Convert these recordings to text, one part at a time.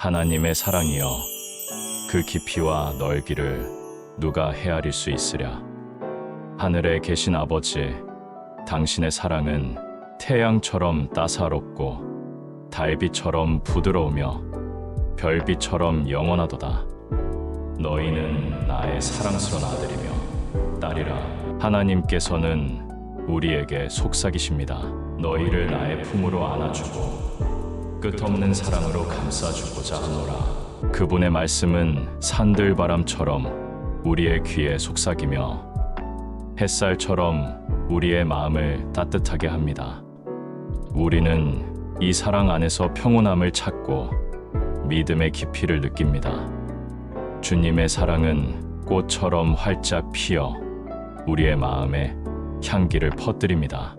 하나님의 사랑이여, 그 깊이와 넓이를 누가 헤아릴 수 있으랴. 하늘에 계신 아버지, 당신의 사랑은 태양처럼 따사롭고 달빛처럼 부드러우며 별빛처럼 영원하도다. 너희는 나의 사랑스러운 아들이며 딸이라. 하나님께서는 우리에게 속삭이십니다. 너희를 나의 품으로 안아주고 끝없는 사랑으로 감싸주고자 하노라. 그분의 말씀은 산들바람처럼 우리의 귀에 속삭이며 햇살처럼 우리의 마음을 따뜻하게 합니다. 우리는 이 사랑 안에서 평온함을 찾고 믿음의 깊이를 느낍니다. 주님의 사랑은 꽃처럼 활짝 피어 우리의 마음에 향기를 퍼뜨립니다.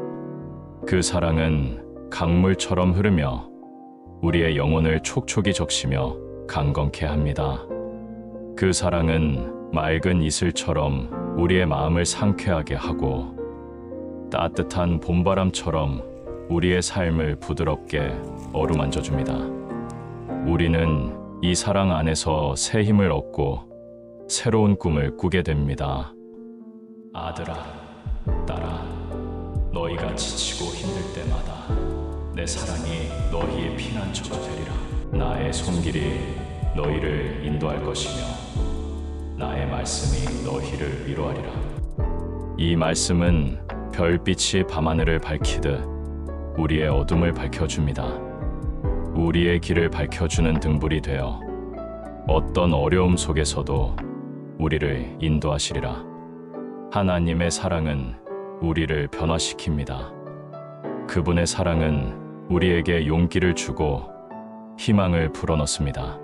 그 사랑은 강물처럼 흐르며 우리의 영혼을 촉촉이 적시며 강건케 합니다. 그 사랑은 맑은 이슬처럼 우리의 마음을 상쾌하게 하고 따뜻한 봄바람처럼 우리의 삶을 부드럽게 어루만져 줍니다. 우리는 이 사랑 안에서 새 힘을 얻고 새로운 꿈을 꾸게 됩니다. 아들아, 딸아, 너희가 지치고 힘들 때마다 내 사랑이 너희의 피난처가 되리라. 나의 손길이 너희를 인도할 것이며 나의 말씀이 너희를 위로하리라. 이 말씀은 별빛이 밤하늘을 밝히듯 우리의 어둠을 밝혀줍니다. 우리의 길을 밝혀주는 등불이 되어 어떤 어려움 속에서도 우리를 인도하시리라. 하나님의 사랑은 우리를 변화시킵니다. 그분의 사랑은 우리에게 용기를 주고 희망을 불어넣습니다.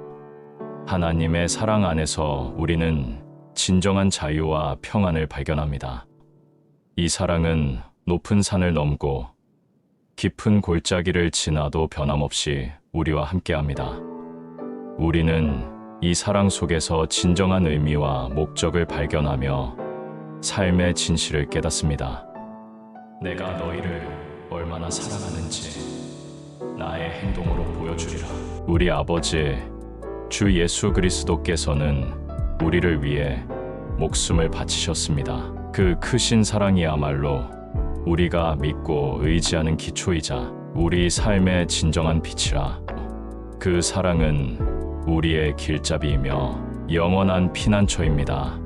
하나님의 사랑 안에서 우리는 진정한 자유와 평안을 발견합니다. 이 사랑은 높은 산을 넘고 깊은 골짜기를 지나도 변함없이 우리와 함께합니다. 우리는 이 사랑 속에서 진정한 의미와 목적을 발견하며 삶의 진실을 깨닫습니다. 내가 너희를 얼마나 사랑하는지 나의 행동으로 보여주리라. 우리 아버지 주 예수 그리스도께서는 우리를 위해 목숨을 바치셨습니다. 그 크신 사랑이야말로 우리가 믿고 의지하는 기초이자 우리 삶의 진정한 빛이라. 그 사랑은 우리의 길잡이이며 영원한 피난처입니다.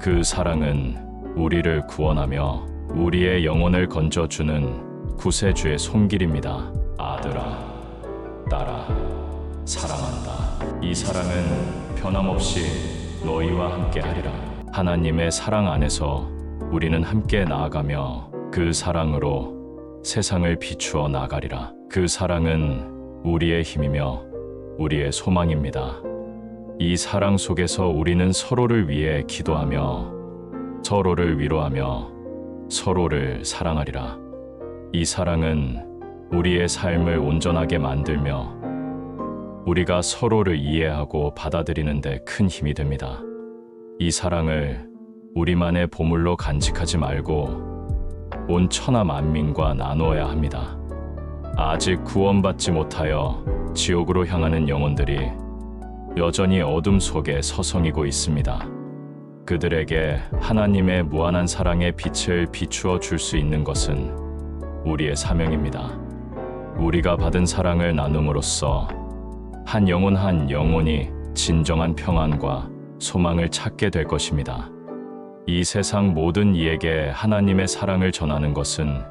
그 사랑은 우리를 구원하며 우리의 영혼을 건져주는 구세주의 손길입니다. 아들아, 딸아, 사랑한다. 이 사랑은 변함없이 너희와 함께하리라. 하나님의 사랑 안에서 우리는 함께 나아가며 그 사랑으로 세상을 비추어 나가리라. 그 사랑은 우리의 힘이며 우리의 소망입니다. 이 사랑 속에서 우리는 서로를 위해 기도하며 서로를 위로하며 서로를 사랑하리라. 이 사랑은 우리의 삶을 온전하게 만들며 우리가 서로를 이해하고 받아들이는 데 큰 힘이 됩니다. 이 사랑을 우리만의 보물로 간직하지 말고 온 천하 만민과 나누어야 합니다. 아직 구원받지 못하여 지옥으로 향하는 영혼들이 여전히 어둠 속에 서성이고 있습니다. 그들에게 하나님의 무한한 사랑의 빛을 비추어 줄 수 있는 것은 우리의 사명입니다. 우리가 받은 사랑을 나눔으로써 한 영혼이 진정한 평안과 소망을 찾게 될 것입니다. 이 세상 모든 이에게 하나님의 사랑을 전하는 것은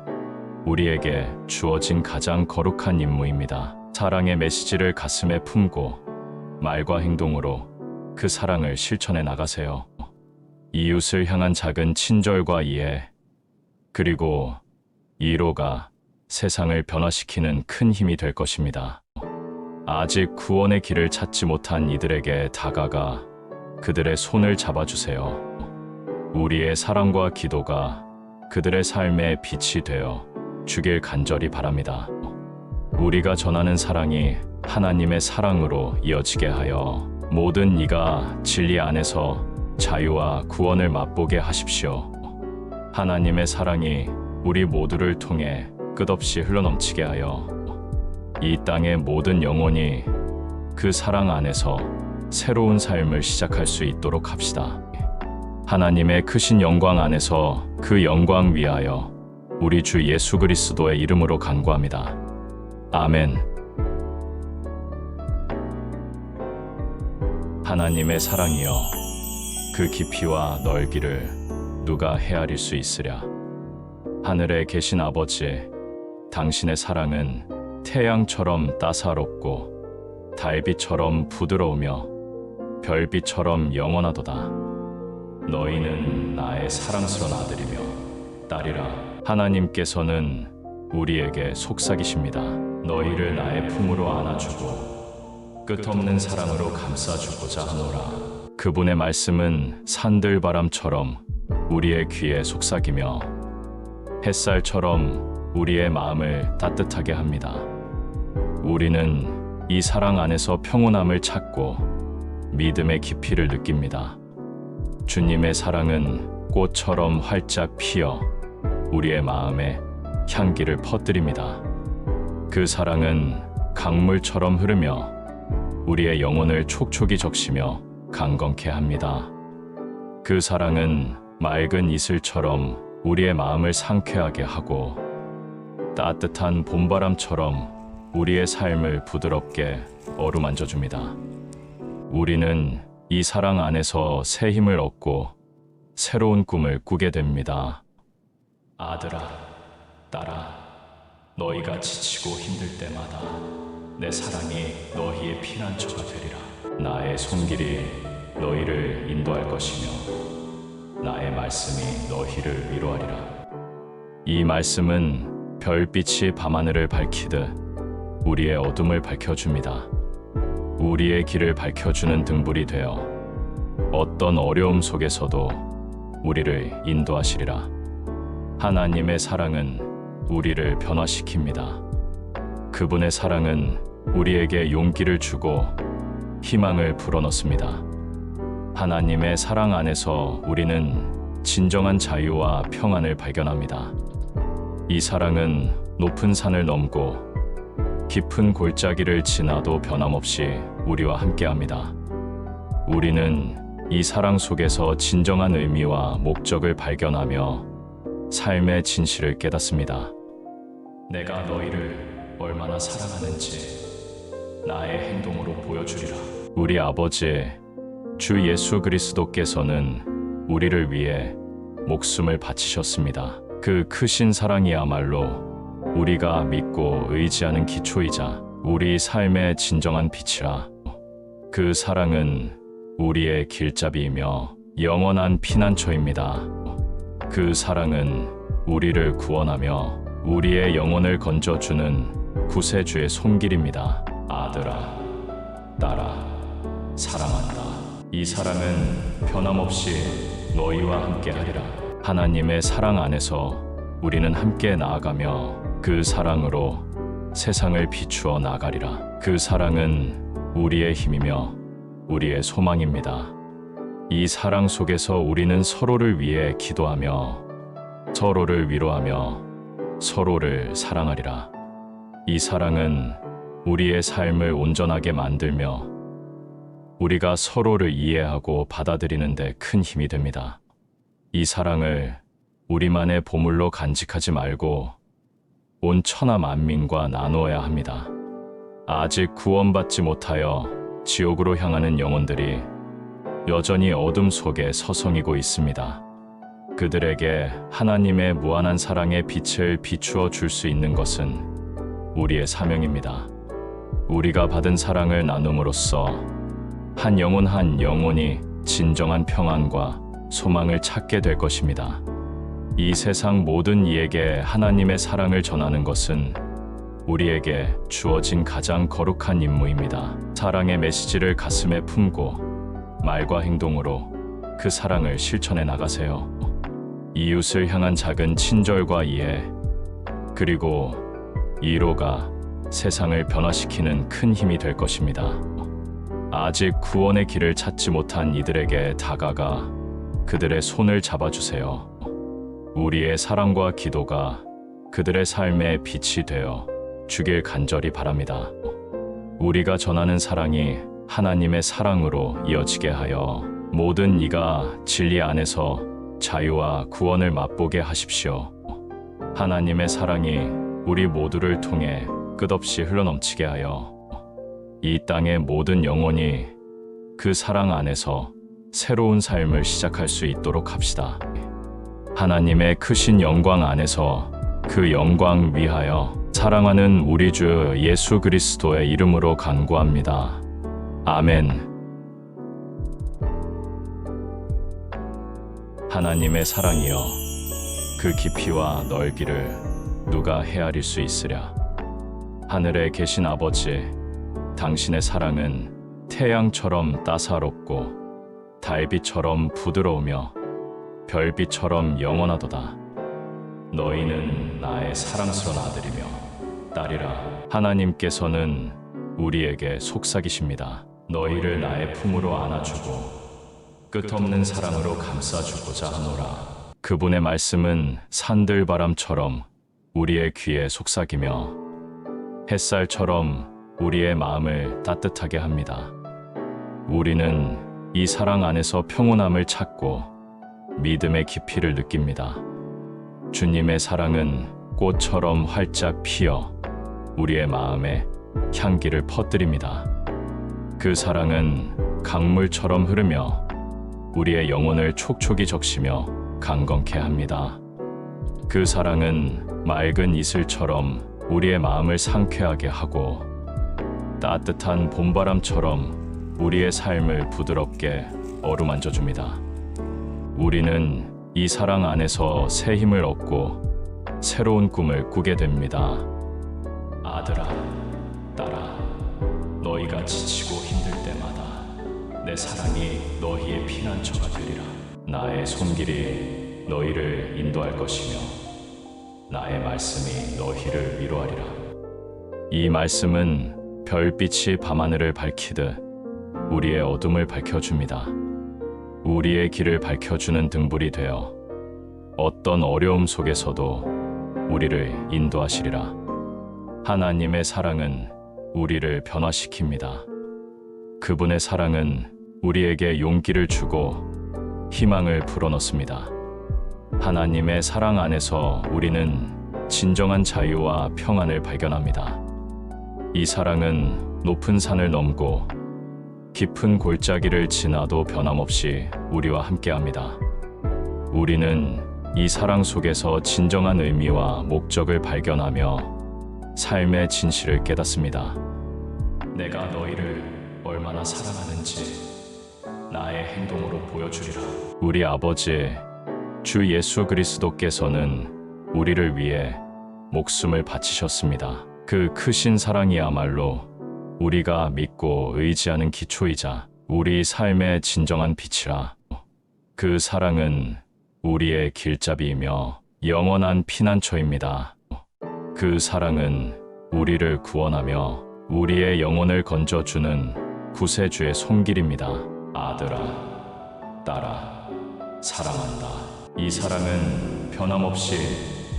우리에게 주어진 가장 거룩한 임무입니다. 사랑의 메시지를 가슴에 품고 말과 행동으로 그 사랑을 실천해 나가세요. 이웃을 향한 작은 친절과 이해, 그리고 이로가 세상을 변화시키는 큰 힘이 될 것입니다. 아직 구원의 길을 찾지 못한 이들에게 다가가 그들의 손을 잡아주세요. 우리의 사랑과 기도가 그들의 삶의 빛이 되어 주길 간절히 바랍니다. 우리가 전하는 사랑이 하나님의 사랑으로 이어지게 하여 모든 이가 진리 안에서 자유와 구원을 맛보게 하십시오. 하나님의 사랑이 우리 모두를 통해 끝없이 흘러넘치게 하여 이 땅의 모든 영혼이 그 사랑 안에서 새로운 삶을 시작할 수 있도록 합시다. 하나님의 크신 영광 안에서 그 영광 위하여 우리 주 예수 그리스도의 이름으로 간구합니다. 아멘. 하나님의 사랑이여, 그 깊이와 넓이를 누가 헤아릴 수 있으랴. 하늘에 계신 아버지, 당신의 사랑은 태양처럼 따사롭고 달빛처럼 부드러우며 별빛처럼 영원하도다. 너희는 나의 사랑스러운 아들이며 딸이라. 하나님께서는 우리에게 속삭이십니다. 너희를 나의 품으로 안아주고 끝없는 사랑으로 감싸주고자 하노라. 그분의 말씀은 산들바람처럼 우리의 귀에 속삭이며 햇살처럼 우리의 마음을 따뜻하게 합니다. 우리는 이 사랑 안에서 평온함을 찾고 믿음의 깊이를 느낍니다. 주님의 사랑은 꽃처럼 활짝 피어 우리의 마음에 향기를 퍼뜨립니다. 그 사랑은 강물처럼 흐르며 우리의 영혼을 촉촉이 적시며 강건케 합니다. 그 사랑은 맑은 이슬처럼 우리의 마음을 상쾌하게 하고 따뜻한 봄바람처럼 우리의 삶을 부드럽게 어루만져 줍니다. 우리는 이 사랑 안에서 새 힘을 얻고 새로운 꿈을 꾸게 됩니다. 아들아, 딸아, 너희가 지치고 힘들 때마다 내 사랑이 너희의 피난처가 되리라. 나의 손길이 너희를 인도할 것이며 나의 말씀이 너희를 위로하리라. 이 말씀은 별빛이 밤하늘을 밝히듯 우리의 어둠을 밝혀줍니다. 우리의 길을 밝혀주는 등불이 되어 어떤 어려움 속에서도 우리를 인도하시리라. 하나님의 사랑은 우리를 변화시킵니다. 그분의 사랑은 우리에게 용기를 주고 희망을 불어넣습니다. 하나님의 사랑 안에서 우리는 진정한 자유와 평안을 발견합니다. 이 사랑은 높은 산을 넘고 깊은 골짜기를 지나도 변함없이 우리와 함께합니다. 우리는 이 사랑 속에서 진정한 의미와 목적을 발견하며 삶의 진실을 깨닫습니다. 내가 너희를 얼마나 사랑하는지 나의 행동으로 보여주리라. 우리 아버지 주 예수 그리스도께서는 우리를 위해 목숨을 바치셨습니다. 그 크신 사랑이야말로 우리가 믿고 의지하는 기초이자 우리 삶의 진정한 빛이라. 그 사랑은 우리의 길잡이이며 영원한 피난처입니다. 그 사랑은 우리를 구원하며 우리의 영혼을 건져주는 구세주의 손길입니다. 아들아, 딸아, 사랑한다. 이 사랑은 변함없이 너희와 함께하리라. 하나님의 사랑 안에서 우리는 함께 나아가며 그 사랑으로 세상을 비추어 나가리라. 그 사랑은 우리의 힘이며 우리의 소망입니다. 이 사랑 속에서 우리는 서로를 위해 기도하며 서로를 위로하며 서로를 사랑하리라. 이 사랑은 우리의 삶을 온전하게 만들며 우리가 서로를 이해하고 받아들이는 데 큰 힘이 됩니다. 이 사랑을 우리만의 보물로 간직하지 말고 온 천하 만민과 나누어야 합니다. 아직 구원받지 못하여 지옥으로 향하는 영혼들이 여전히 어둠 속에 서성이고 있습니다. 그들에게 하나님의 무한한 사랑의 빛을 비추어 줄 수 있는 것은 우리의 사명입니다. 우리가 받은 사랑을 나눔으로써 한 영혼이 진정한 평안과 소망을 찾게 될 것입니다. 이 세상 모든 이에게 하나님의 사랑을 전하는 것은 우리에게 주어진 가장 거룩한 임무입니다. 사랑의 메시지를 가슴에 품고 말과 행동으로 그 사랑을 실천해 나가세요. 이웃을 향한 작은 친절과 이해, 그리고 이로가 세상을 변화시키는 큰 힘이 될 것입니다. 아직 구원의 길을 찾지 못한 이들에게 다가가 그들의 손을 잡아주세요. 우리의 사랑과 기도가 그들의 삶의 빛이 되어 주길 간절히 바랍니다. 우리가 전하는 사랑이 하나님의 사랑으로 이어지게 하여 모든 이가 진리 안에서 자유와 구원을 맛보게 하십시오. 하나님의 사랑이 우리 모두를 통해 끝없이 흘러넘치게 하여 이 땅의 모든 영혼이 그 사랑 안에서 새로운 삶을 시작할 수 있도록 합시다. 하나님의 크신 영광 안에서 그 영광 위하여 사랑하는 우리 주 예수 그리스도의 이름으로 간구합니다. 아멘. 하나님의 사랑이여, 그 깊이와 넓이를 누가 헤아릴 수 있으랴. 하늘에 계신 아버지, 당신의 사랑은 태양처럼 따사롭고 달빛처럼 부드러우며 별빛처럼 영원하도다. 너희는 나의 사랑스러운 아들이며 딸이라. 하나님께서는 우리에게 속삭이십니다. 너희를 나의 품으로 안아주고 끝없는 사랑으로 감싸주고자 하노라. 그분의 말씀은 산들바람처럼 우리의 귀에 속삭이며 햇살처럼 우리의 마음을 따뜻하게 합니다. 우리는 이 사랑 안에서 평온함을 찾고 믿음의 깊이를 느낍니다. 주님의 사랑은 꽃처럼 활짝 피어 우리의 마음에 향기를 퍼뜨립니다. 그 사랑은 강물처럼 흐르며 우리의 영혼을 촉촉이 적시며 강건케 합니다. 그 사랑은 맑은 이슬처럼 우리의 마음을 상쾌하게 하고 따뜻한 봄바람처럼 우리의 삶을 부드럽게 어루만져 줍니다. 우리는 이 사랑 안에서 새 힘을 얻고 새로운 꿈을 꾸게 됩니다. 아들아, 딸아, 너희가 지치고 힘들 때마다 내 사랑이 너희의 피난처가 되리라. 나의 손길이 너희를 인도할 것이며 나의 말씀이 너희를 위로하리라. 이 말씀은 별빛이 밤하늘을 밝히듯 우리의 어둠을 밝혀줍니다. 우리의 길을 밝혀주는 등불이 되어 어떤 어려움 속에서도 우리를 인도하시리라. 하나님의 사랑은 우리를 변화시킵니다. 그분의 사랑은 우리에게 용기를 주고 희망을 불어넣습니다. 하나님의 사랑 안에서 우리는 진정한 자유와 평안을 발견합니다. 이 사랑은 높은 산을 넘고 깊은 골짜기를 지나도 변함없이 우리와 함께합니다. 우리는 이 사랑 속에서 진정한 의미와 목적을 발견하며 삶의 진실을 깨닫습니다. 내가 너희를 얼마나 사랑하는지 나의 행동으로 보여주리라. 우리 아버지 주 예수 그리스도께서는 우리를 위해 목숨을 바치셨습니다. 그 크신 사랑이야말로 우리가 믿고 의지하는 기초이자 우리 삶의 진정한 빛이라. 그 사랑은 우리의 길잡이이며 영원한 피난처입니다. 그 사랑은 우리를 구원하며 우리의 영혼을 건져주는 구세주의 손길입니다. 아들아, 딸아, 사랑한다. 이 사랑은 변함없이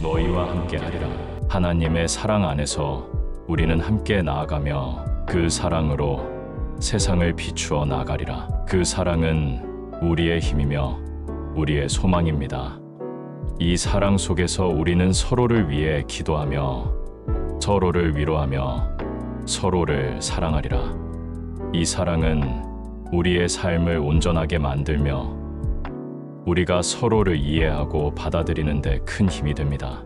너희와 함께하리라. 하나님의 사랑 안에서 우리는 함께 나아가며 그 사랑으로 세상을 비추어 나가리라. 그 사랑은 우리의 힘이며 우리의 소망입니다. 이 사랑 속에서 우리는 서로를 위해 기도하며 서로를 위로하며 서로를 사랑하리라. 이 사랑은 우리의 삶을 온전하게 만들며 우리가 서로를 이해하고 받아들이는 데 큰 힘이 됩니다.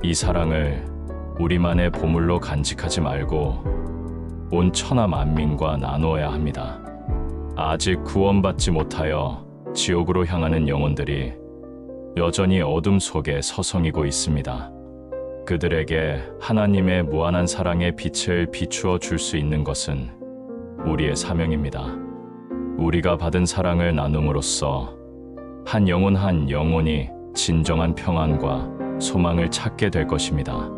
이 사랑을 우리만의 보물로 간직하지 말고 온 천하 만민과 나누어야 합니다. 아직 구원받지 못하여 지옥으로 향하는 영혼들이 여전히 어둠 속에 서성이고 있습니다. 그들에게 하나님의 무한한 사랑의 빛을 비추어 줄 수 있는 것은 우리의 사명입니다. 우리가 받은 사랑을 나눔으로써 한 영혼이 진정한 평안과 소망을 찾게 될 것입니다.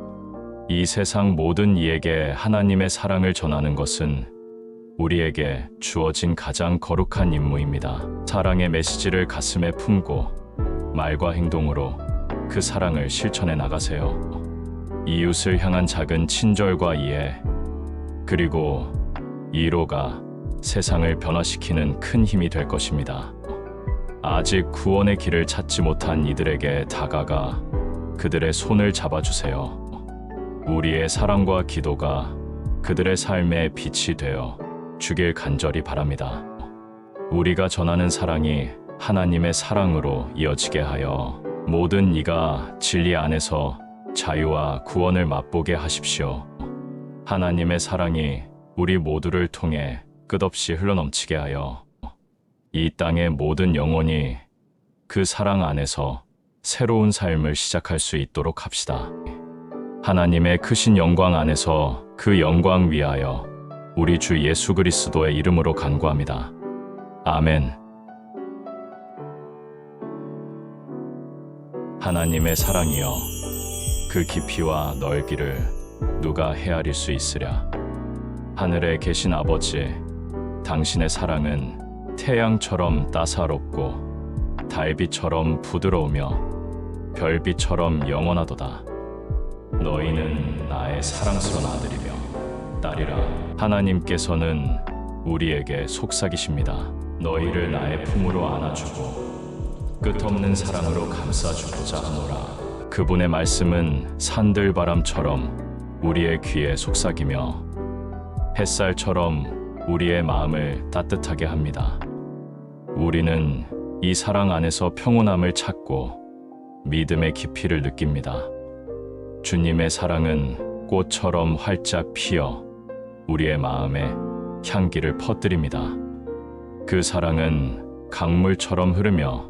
이 세상 모든 이에게 하나님의 사랑을 전하는 것은 우리에게 주어진 가장 거룩한 임무입니다. 사랑의 메시지를 가슴에 품고 말과 행동으로 그 사랑을 실천해 나가세요. 이웃을 향한 작은 친절과 이해, 그리고 이로가 세상을 변화시키는 큰 힘이 될 것입니다. 아직 구원의 길을 찾지 못한 이들에게 다가가 그들의 손을 잡아주세요. 우리의 사랑과 기도가 그들의 삶의 빛이 되어 주길 간절히 바랍니다. 우리가 전하는 사랑이 하나님의 사랑으로 이어지게 하여 모든 이가 진리 안에서 자유와 구원을 맛보게 하십시오. 하나님의 사랑이 우리 모두를 통해 끝없이 흘러넘치게 하여 이 땅의 모든 영혼이 그 사랑 안에서 새로운 삶을 시작할 수 있도록 합시다. 하나님의 크신 영광 안에서 그 영광 위하여 우리 주 예수 그리스도의 이름으로 간구합니다. 아멘. 하나님의 사랑이여, 그 깊이와 넓이를 누가 헤아릴 수 있으랴. 하늘에 계신 아버지, 당신의 사랑은 태양처럼 따사롭고 달빛처럼 부드러우며 별빛처럼 영원하도다. 너희는 나의 사랑스러운 아들이며 딸이라. 하나님께서는 우리에게 속삭이십니다. 너희를 나의 품으로 안아주고 끝없는 사랑으로 감싸주고자 하노라. 그분의 말씀은 산들바람처럼 우리의 귀에 속삭이며 햇살처럼 우리의 마음을 따뜻하게 합니다. 우리는 이 사랑 안에서 평온함을 찾고 믿음의 깊이를 느낍니다. 주님의 사랑은 꽃처럼 활짝 피어 우리의 마음에 향기를 퍼뜨립니다. 그 사랑은 강물처럼 흐르며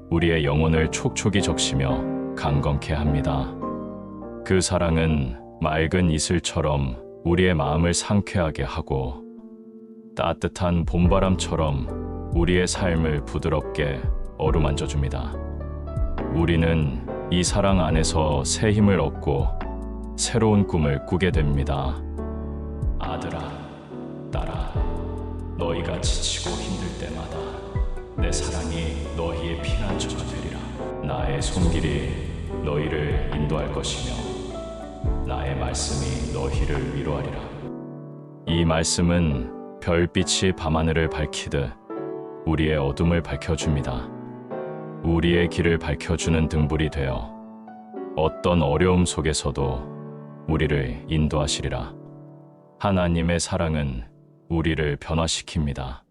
우리의 영혼을 촉촉이 적시며 강건케 합니다. 그 사랑은 맑은 이슬처럼 우리의 마음을 상쾌하게 하고 따뜻한 봄바람처럼 우리의 삶을 부드럽게 어루만져 줍니다. 우리는 이 사랑 안에서 새 힘을 얻고 새로운 꿈을 꾸게 됩니다. 아들아, 딸아, 너희가 지치고 힘들 때마다 내 사랑이 너희의 피난처가 되리라. 나의 손길이 너희를 인도할 것이며 나의 말씀이 너희를 위로하리라. 이 말씀은 별빛이 밤하늘을 밝히듯 우리의 어둠을 밝혀줍니다. 우리의 길을 밝혀주는 등불이 되어 어떤 어려움 속에서도 우리를 인도하시리라. 하나님의 사랑은 우리를 변화시킵니다.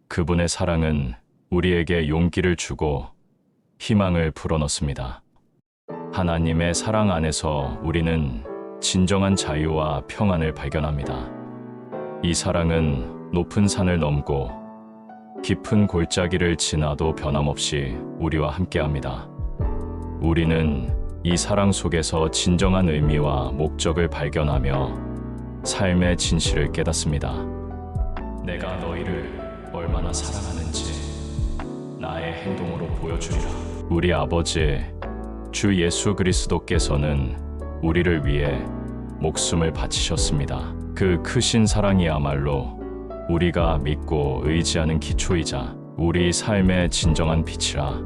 그분의 사랑은 우리에게 용기를 주고 희망을 불어넣습니다. 하나님의 사랑 안에서 우리는 진정한 자유와 평안을 발견합니다. 이 사랑은 높은 산을 넘고 깊은 골짜기를 지나도 변함없이 우리와 함께합니다. 우리는 이 사랑 속에서 진정한 의미와 목적을 발견하며 삶의 진실을 깨닫습니다. 내가 너희를 얼마나 사랑하는지 나의 행동으로 보여주리라. 우리 아버지 주 예수 그리스도께서는 우리를 위해 목숨을 바치셨습니다. 그 크신 사랑이야말로 우리가 믿고 의지하는 기초이자 우리 삶의 진정한 빛이라.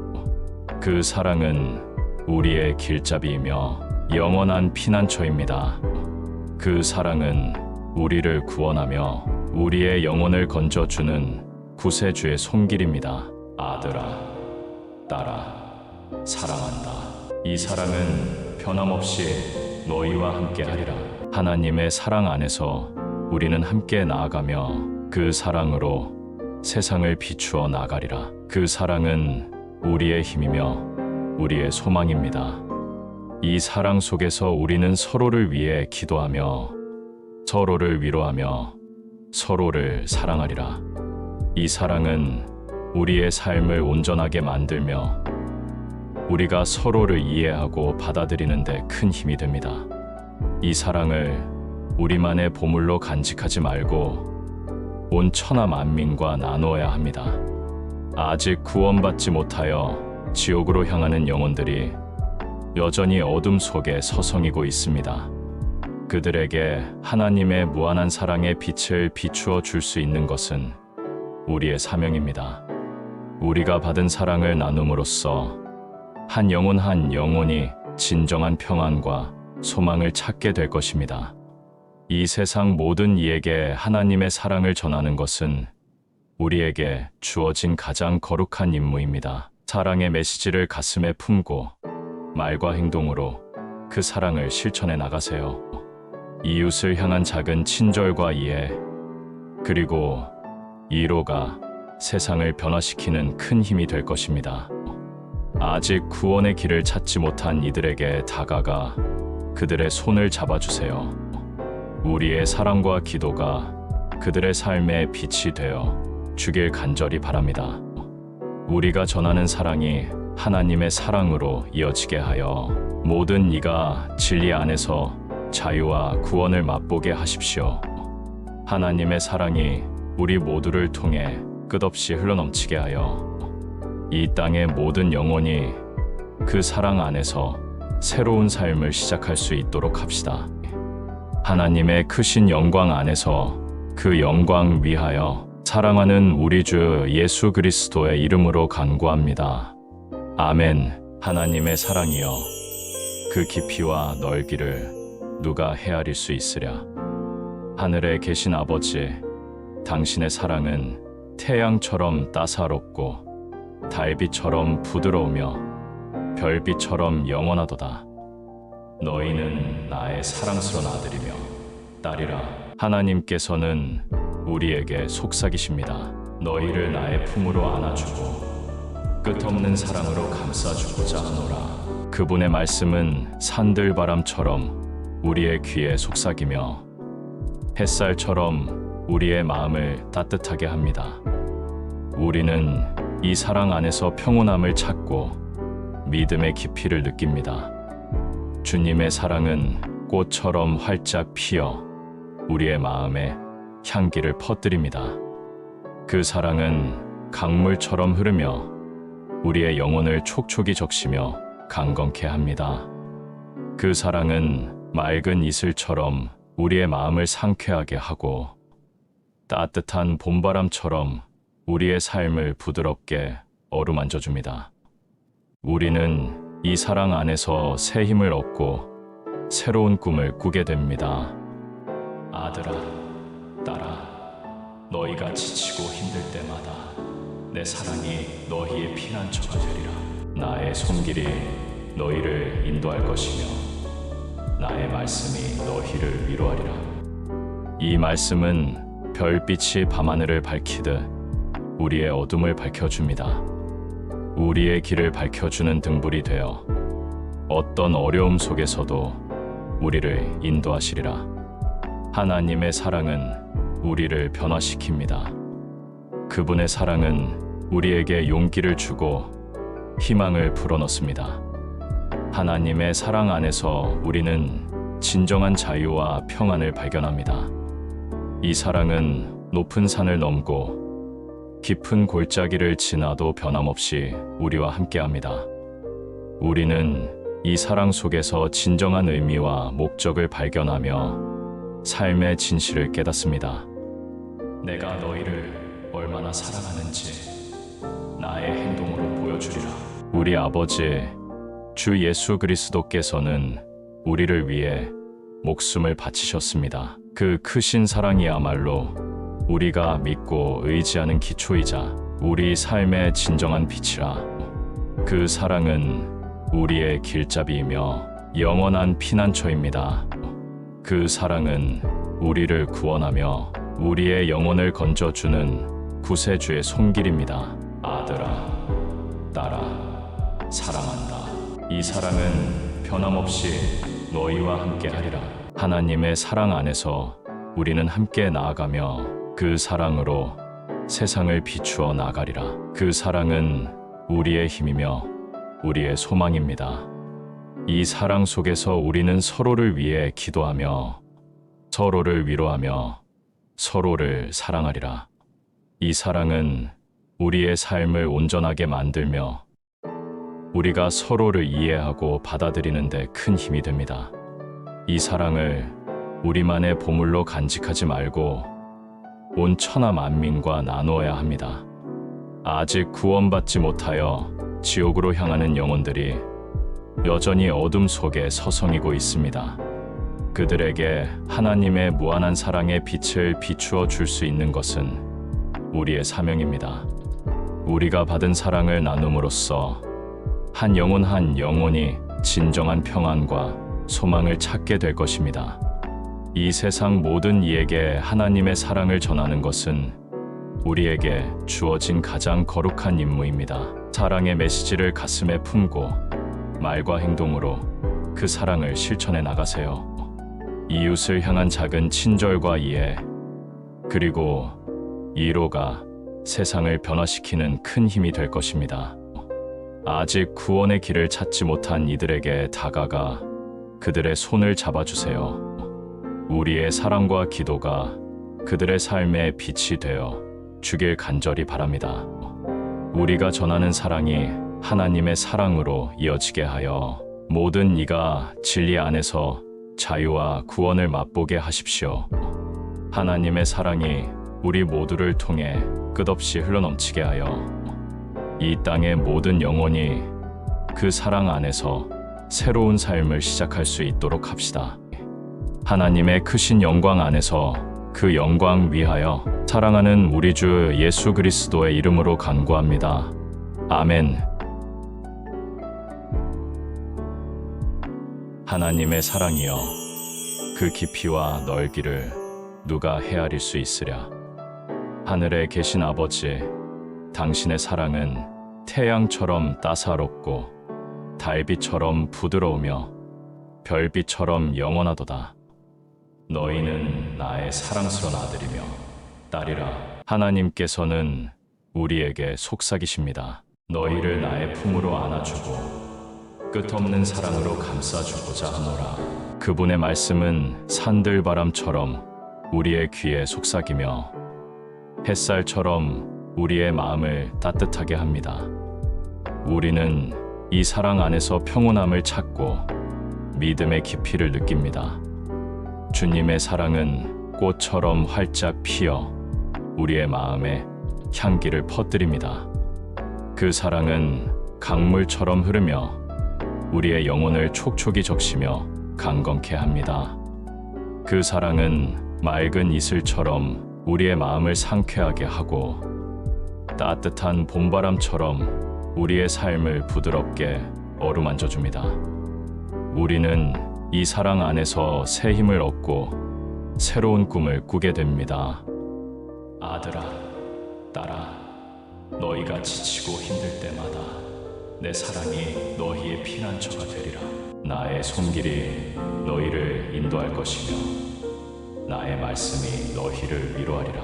그 사랑은 우리의 길잡이이며 영원한 피난처입니다. 그 사랑은 우리를 구원하며 우리의 영혼을 건져주는 구세주의 손길입니다. 아들아, 딸아, 사랑한다. 이 사랑은 변함없이 너희와 함께하리라. 하나님의 사랑 안에서 우리는 함께 나아가며 그 사랑으로 세상을 비추어 나가리라. 그 사랑은 우리의 힘이며 우리의 소망입니다. 이 사랑 속에서 우리는 서로를 위해 기도하며 서로를 위로하며 서로를 사랑하리라. 이 사랑은 우리의 삶을 온전하게 만들며 우리가 서로를 이해하고 받아들이는 데 큰 힘이 됩니다. 이 사랑을 우리만의 보물로 간직하지 말고 온 천하 만민과 나누어야 합니다. 아직 구원받지 못하여 지옥으로 향하는 영혼들이 여전히 어둠 속에 서성이고 있습니다. 그들에게 하나님의 무한한 사랑의 빛을 비추어 줄 수 있는 것은 우리의 사명입니다. 우리가 받은 사랑을 나눔으로써 한 영혼 한 영혼이 진정한 평안과 소망을 찾게 될 것입니다. 이 세상 모든 이에게 하나님의 사랑을 전하는 것은 우리에게 주어진 가장 거룩한 임무입니다. 사랑의 메시지를 가슴에 품고 말과 행동으로 그 사랑을 실천해 나가세요. 이웃을 향한 작은 친절과 이해, 그리고 이로가 세상을 변화시키는 큰 힘이 될 것입니다. 아직 구원의 길을 찾지 못한 이들에게 다가가 그들의 손을 잡아주세요. 우리의 사랑과 기도가 그들의 삶의 빛이 되어 주길 간절히 바랍니다. 우리가 전하는 사랑이 하나님의 사랑으로 이어지게 하여 모든 이가 진리 안에서 자유와 구원을 맛보게 하십시오. 하나님의 사랑이 우리 모두를 통해 끝없이 흘러넘치게 하여 이 땅의 모든 영혼이 그 사랑 안에서 새로운 삶을 시작할 수 있도록 합시다. 하나님의 크신 영광 안에서 그 영광 위하여 사랑하는 우리 주 예수 그리스도의 이름으로 간구합니다. 아멘. 하나님의 사랑이여, 그 깊이와 넓이를 누가 헤아릴 수 있으랴. 하늘에 계신 아버지, 당신의 사랑은 태양처럼 따사롭고 달빛처럼 부드러우며 별빛처럼 영원하도다. 너희는 나의 사랑스러운 아들이며 딸이라. 하나님께서는 우리에게 속삭이십니다. 너희를 나의 품으로 안아주고 끝없는 사랑으로 감싸주고자 하노라. 그분의 말씀은 산들바람처럼 우리의 귀에 속삭이며 햇살처럼 우리의 마음을 따뜻하게 합니다. 우리는 이 사랑 안에서 평온함을 찾고 믿음의 깊이를 느낍니다. 주님의 사랑은 꽃처럼 활짝 피어 우리의 마음에 향기를 퍼뜨립니다. 그 사랑은 강물처럼 흐르며 우리의 영혼을 촉촉이 적시며 강건케 합니다. 그 사랑은 맑은 이슬처럼 우리의 마음을 상쾌하게 하고 따뜻한 봄바람처럼 우리의 삶을 부드럽게 어루만져 줍니다. 우리는 이 사랑 안에서 새 힘을 얻고 새로운 꿈을 꾸게 됩니다. 아들아, 딸아, 너희가 지치고 힘들 때마다 내 사랑이 너희의 피난처가 되리라. 나의 손길이 너희를 인도할 것이며 나의 말씀이 너희를 위로하리라. 이 말씀은 별빛이 밤하늘을 밝히듯 우리의 어둠을 밝혀줍니다. 우리의 길을 밝혀주는 등불이 되어 어떤 어려움 속에서도 우리를 인도하시리라. 하나님의 사랑은 우리를 변화시킵니다. 그분의 사랑은 우리에게 용기를 주고 희망을 불어넣습니다. 하나님의 사랑 안에서 우리는 진정한 자유와 평안을 발견합니다. 이 사랑은 높은 산을 넘고 깊은 골짜기를 지나도 변함없이 우리와 함께합니다. 우리는 이 사랑 속에서 진정한 의미와 목적을 발견하며 삶의 진실을 깨닫습니다. 내가 너희를 얼마나 사랑하는지 나의 행동으로 보여주리라. 우리 아버지 주 예수 그리스도께서는 우리를 위해 목숨을 바치셨습니다. 그 크신 사랑이야말로 우리가 믿고 의지하는 기초이자 우리 삶의 진정한 빛이라. 그 사랑은 우리의 길잡이이며 영원한 피난처입니다. 그 사랑은 우리를 구원하며 우리의 영혼을 건져주는 구세주의 손길입니다. 아들아, 딸아, 사랑한다. 이 사랑은 변함없이 너희와 함께하리라. 하나님의 사랑 안에서 우리는 함께 나아가며 그 사랑으로 세상을 비추어 나가리라. 그 사랑은 우리의 힘이며 우리의 소망입니다. 이 사랑 속에서 우리는 서로를 위해 기도하며 서로를 위로하며 서로를 사랑하리라. 이 사랑은 우리의 삶을 온전하게 만들며 우리가 서로를 이해하고 받아들이는 데 큰 힘이 됩니다. 이 사랑을 우리만의 보물로 간직하지 말고 온 천하 만민과 나누어야 합니다. 아직 구원받지 못하여 지옥으로 향하는 영혼들이 여전히 어둠 속에 서성이고 있습니다. 그들에게 하나님의 무한한 사랑의 빛을 비추어 줄 수 있는 것은 우리의 사명입니다. 우리가 받은 사랑을 나눔으로써 한 영혼이 진정한 평안과 소망을 찾게 될 것입니다. 이 세상 모든 이에게 하나님의 사랑을 전하는 것은 우리에게 주어진 가장 거룩한 임무입니다. 사랑의 메시지를 가슴에 품고 말과 행동으로 그 사랑을 실천해 나가세요. 이웃을 향한 작은 친절과 이해, 그리고 이로가 세상을 변화시키는 큰 힘이 될 것입니다. 아직 구원의 길을 찾지 못한 이들에게 다가가 그들의 손을 잡아주세요. 우리의 사랑과 기도가 그들의 삶의 빛이 되어 주길 간절히 바랍니다. 우리가 전하는 사랑이 하나님의 사랑으로 이어지게 하여 모든 이가 진리 안에서 자유와 구원을 맛보게 하십시오. 하나님의 사랑이 우리 모두를 통해 끝없이 흘러넘치게 하여 이 땅의 모든 영혼이 그 사랑 안에서 새로운 삶을 시작할 수 있도록 합시다. 하나님의 크신 영광 안에서 그 영광 위하여 사랑하는 우리 주 예수 그리스도의 이름으로 간구합니다. 아멘. 하나님의 사랑이여, 그 깊이와 넓이를 누가 헤아릴 수 있으랴. 하늘에 계신 아버지, 당신의 사랑은 태양처럼 따사롭고 달빛처럼 부드러우며 별빛처럼 영원하도다. 너희는 나의 사랑스러운 아들이며 딸이라. 하나님께서는 우리에게 속삭이십니다. 너희를 나의 품으로 안아주고 끝없는 사랑으로 감싸주고자 하노라. 그분의 말씀은 산들바람처럼 우리의 귀에 속삭이며 햇살처럼 우리의 마음을 따뜻하게 합니다. 우리는 이 사랑 안에서 평온함을 찾고 믿음의 깊이를 느낍니다. 주님의 사랑은 꽃처럼 활짝 피어 우리의 마음에 향기를 퍼뜨립니다. 그 사랑은 강물처럼 흐르며 우리의 영혼을 촉촉이 적시며 강건케 합니다. 그 사랑은 맑은 이슬처럼 우리의 마음을 상쾌하게 하고 따뜻한 봄바람처럼 우리의 삶을 부드럽게 어루만져 줍니다. 우리는 이 사랑 안에서 새 힘을 얻고 새로운 꿈을 꾸게 됩니다. 아들아, 딸아, 너희가 지치고 힘들 때마다 내 사랑이 너희의 피난처가 되리라. 나의 손길이 너희를 인도할 것이며 나의 말씀이 너희를 위로하리라.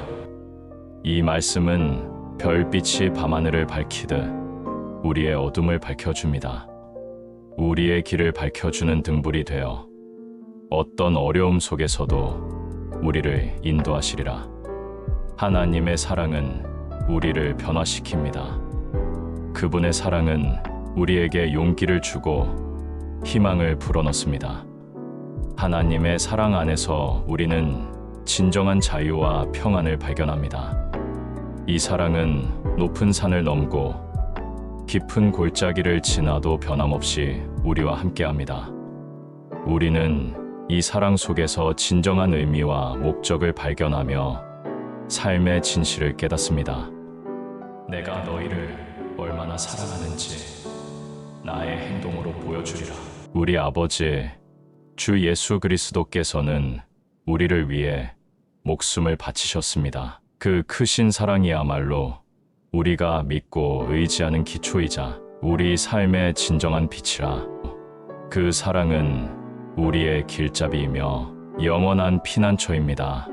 이 말씀은 별빛이 밤하늘을 밝히듯 우리의 어둠을 밝혀줍니다. 우리의 길을 밝혀주는 등불이 되어 어떤 어려움 속에서도 우리를 인도하시리라. 하나님의 사랑은 우리를 변화시킵니다. 그분의 사랑은 우리에게 용기를 주고 희망을 불어넣습니다. 하나님의 사랑 안에서 우리는 진정한 자유와 평안을 발견합니다. 이 사랑은 높은 산을 넘고 깊은 골짜기를 지나도 변함없이 우리와 함께합니다. 우리는 이 사랑 속에서 진정한 의미와 목적을 발견하며 삶의 진실을 깨닫습니다. 내가 너희를 얼마나 사랑하는지 나의 행동으로 보여주리라. 우리 아버지 주 예수 그리스도께서는 우리를 위해 목숨을 바치셨습니다. 그 크신 사랑이야말로 우리가 믿고 의지하는 기초이자 우리 삶의 진정한 빛이라. 그 사랑은 우리의 길잡이이며 영원한 피난처입니다.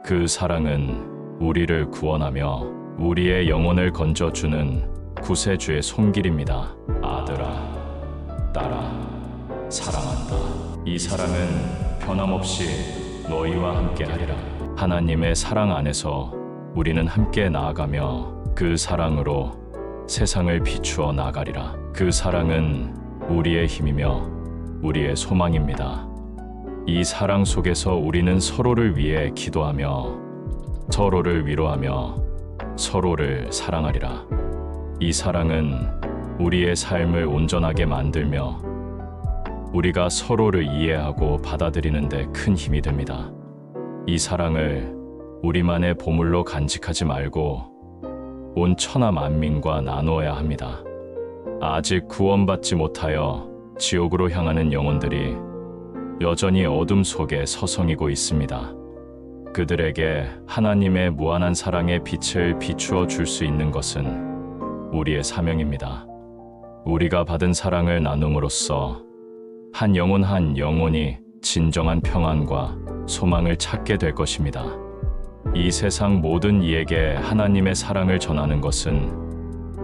그 사랑은 우리를 구원하며 우리의 영혼을 건져주는 구세주의 손길입니다. 아들아, 딸아, 사랑한다. 이 사랑은 변함없이 너희와 함께하리라. 하나님의 사랑 안에서 우리는 함께 나아가며 그 사랑으로 세상을 비추어 나가리라. 그 사랑은 우리의 힘이며 우리의 소망입니다. 이 사랑 속에서 우리는 서로를 위해 기도하며 서로를 위로하며 서로를 사랑하리라. 이 사랑은 우리의 삶을 온전하게 만들며 우리가 서로를 이해하고 받아들이는 데 큰 힘이 됩니다. 이 사랑을 우리만의 보물로 간직하지 말고 온 천하 만민과 나누어야 합니다. 아직 구원받지 못하여 지옥으로 향하는 영혼들이 여전히 어둠 속에 서성이고 있습니다. 그들에게 하나님의 무한한 사랑의 빛을 비추어 줄 수 있는 것은 우리의 사명입니다. 우리가 받은 사랑을 나눔으로써 한 영혼이 진정한 평안과 소망을 찾게 될 것입니다. 이 세상 모든 이에게 하나님의 사랑을 전하는 것은